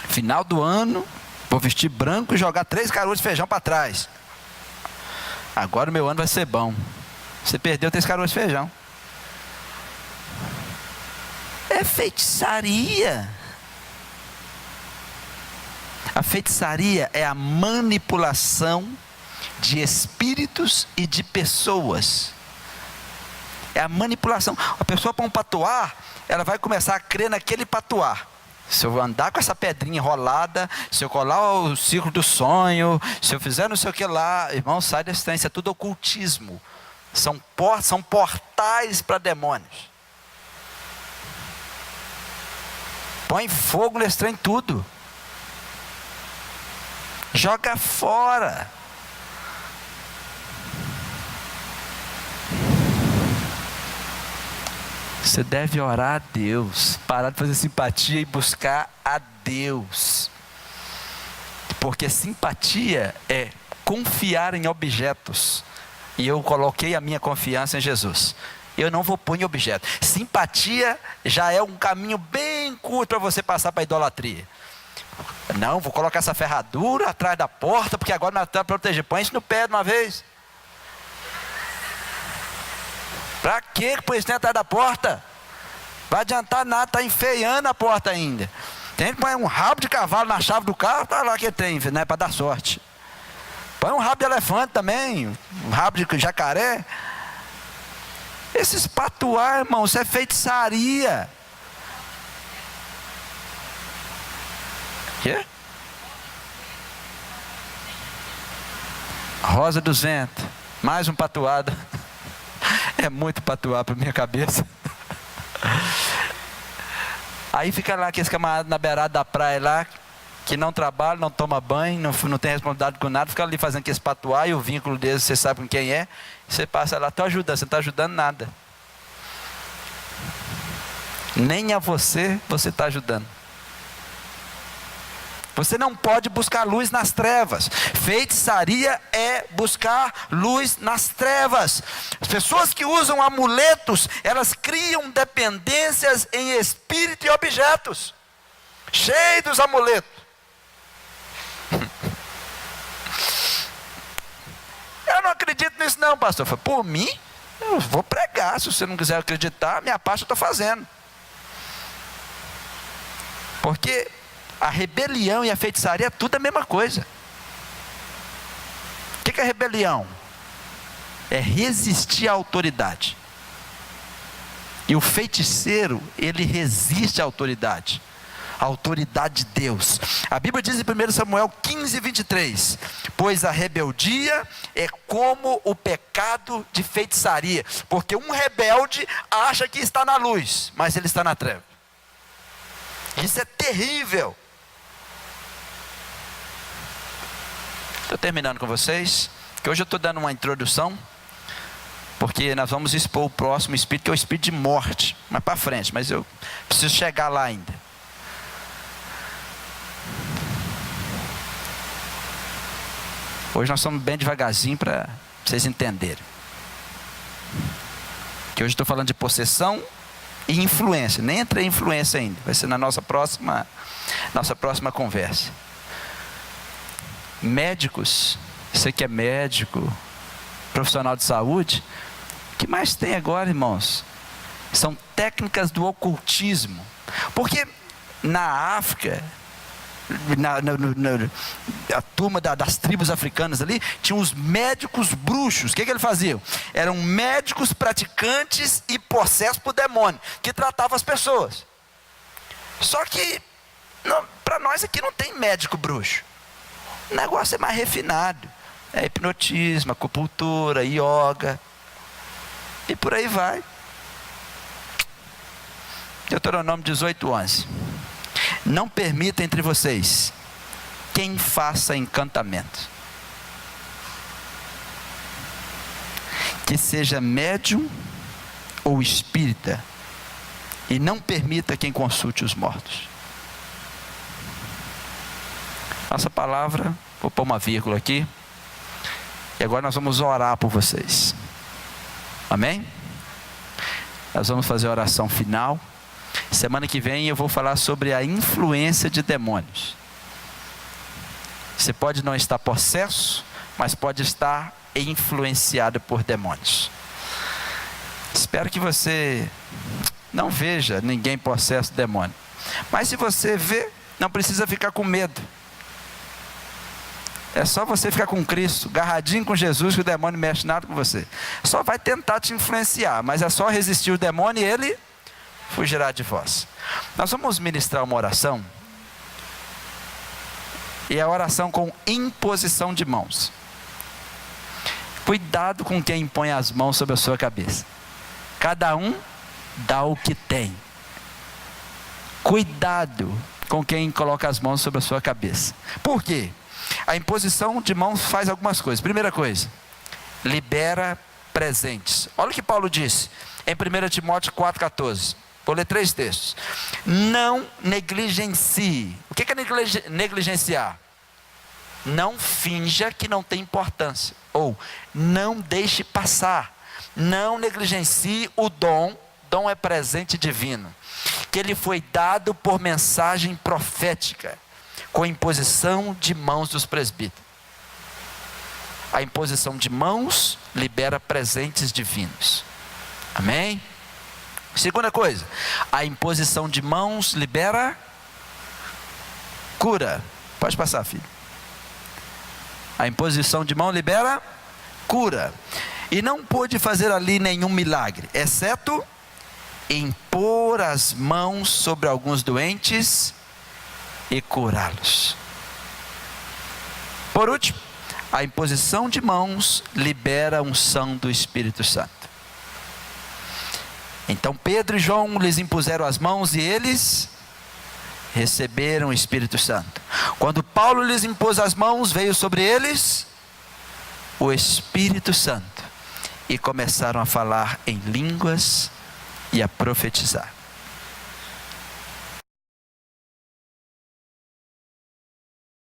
Final do ano, vou vestir branco e jogar 3 caroços de feijão para trás. Agora o meu ano vai ser bom. Você perdeu 3 caroços de feijão. É feitiçaria. A feitiçaria é a manipulação de espíritos e de pessoas. É a manipulação. A pessoa para um patuá, ela vai começar a crer naquele patuá. Se eu andar com essa pedrinha enrolada, se eu colar o círculo do sonho, se eu fizer não sei o que lá, irmão, sai desse trem, isso é tudo ocultismo. São portais para demônios. Põe fogo nesse trem tudo. Joga fora. Você deve orar a Deus, parar de fazer simpatia e buscar a Deus. Porque simpatia é confiar em objetos. E eu coloquei a minha confiança em Jesus. Eu não vou pôr em objeto. Simpatia já é um caminho bem curto para você passar para a idolatria. Não, vou colocar essa ferradura atrás da porta, porque agora nós estamos proteger. Põe isso no pé de uma vez. Para que põe isso dentro atrás da porta? Vai adiantar nada, está enfeiando a porta ainda. Tem que pôr um rabo de cavalo na chave do carro, para lá que tem, né, para dar sorte. Põe um rabo de elefante também, um rabo de jacaré. Esses patuá, irmão, isso é feitiçaria. Quê? Rosa dos ventos, mais um patuado. É muito patuá para minha cabeça. Aí fica lá aqueles camaradas na beirada da praia lá, que não trabalha, não toma banho, não tem responsabilidade com nada, fica ali fazendo aqueles patuá e o vínculo deles, você sabe com quem é, você passa lá, estou ajudando, você não está ajudando nada. Nem a você está ajudando. Você não pode buscar luz nas trevas. Feitiçaria é buscar luz nas trevas. As pessoas que usam amuletos, elas criam dependências em espírito e objetos. Cheio dos amuletos. Eu não acredito nisso não, pastor. Eu falei, por mim, eu vou pregar. Se você não quiser acreditar, minha parte eu estou fazendo. Porque a rebelião e a feitiçaria é tudo a mesma coisa. O que é rebelião? É resistir à autoridade. E o feiticeiro, ele resiste à autoridade. A autoridade de Deus. A Bíblia diz em 1 Samuel 15, 23. Pois a rebeldia é como o pecado de feitiçaria. Porque um rebelde acha que está na luz, mas ele está na treva. Isso é terrível. Estou terminando com vocês. que hoje eu estou dando uma introdução, porque nós vamos expor o próximo espírito, que é o espírito de morte, mais para frente, mas eu preciso chegar lá ainda. Hoje nós somos bem devagarzinho para vocês entenderem. Que hoje estou falando de possessão e influência. Nem entrei em influência ainda. Vai ser na nossa próxima conversa. Médicos, você que é médico, profissional de saúde, o que mais tem agora, irmãos? São técnicas do ocultismo. Porque na África, a turma das tribos africanas ali, tinha os médicos bruxos. O que eles faziam? Eram médicos praticantes e possessos por demônio, que tratavam as pessoas. Só que para nós aqui não tem médico bruxo. O negócio é mais refinado. É hipnotismo, acupuntura, yoga, e por aí vai. Deuteronômio 18:11. Não permita entre vocês quem faça encantamento, que seja médium ou espírita, e não permita quem consulte os mortos. Nossa palavra, vou pôr uma vírgula aqui, e agora nós vamos orar por vocês. Amém? Nós vamos fazer a oração final. Semana que vem eu vou falar sobre a influência de demônios. Você pode não estar possesso, mas pode estar influenciado por demônios. Espero que você não veja ninguém possesso de demônio. Mas se você vê, não precisa ficar com medo. É só você ficar com Cristo, agarradinho com Jesus, que o demônio não mexe nada com você. Só vai tentar te influenciar, mas é só resistir o demônio e ele fugirá de vós. Nós vamos ministrar uma oração, e a oração com imposição de mãos. Cuidado com quem impõe as mãos sobre a sua cabeça. Cada um dá o que tem. Cuidado com quem coloca as mãos sobre a sua cabeça. Por quê? A imposição de mãos faz algumas coisas. Primeira coisa, libera presentes. Olha o que Paulo disse em 1 Timóteo 4,14. Vou ler 3 textos. Não negligencie. O que é negligenciar? Não finja que não tem importância. Ou não deixe passar. Não negligencie o dom. Dom é presente divino, que ele foi dado por mensagem profética, com imposição de mãos dos presbíteros. A imposição de mãos libera presentes divinos. Amém? Segunda coisa, a imposição de mãos libera cura. Pode passar, filho. A imposição de mão libera cura. E não pôde fazer ali nenhum milagre, exceto impor as mãos sobre alguns doentes e curá-los. Por último, a imposição de mãos libera a unção do Espírito Santo. Então Pedro e João lhes impuseram as mãos e eles receberam o Espírito Santo. Quando Paulo lhes impôs as mãos, veio sobre eles o Espírito Santo e começaram a falar em línguas e a profetizar.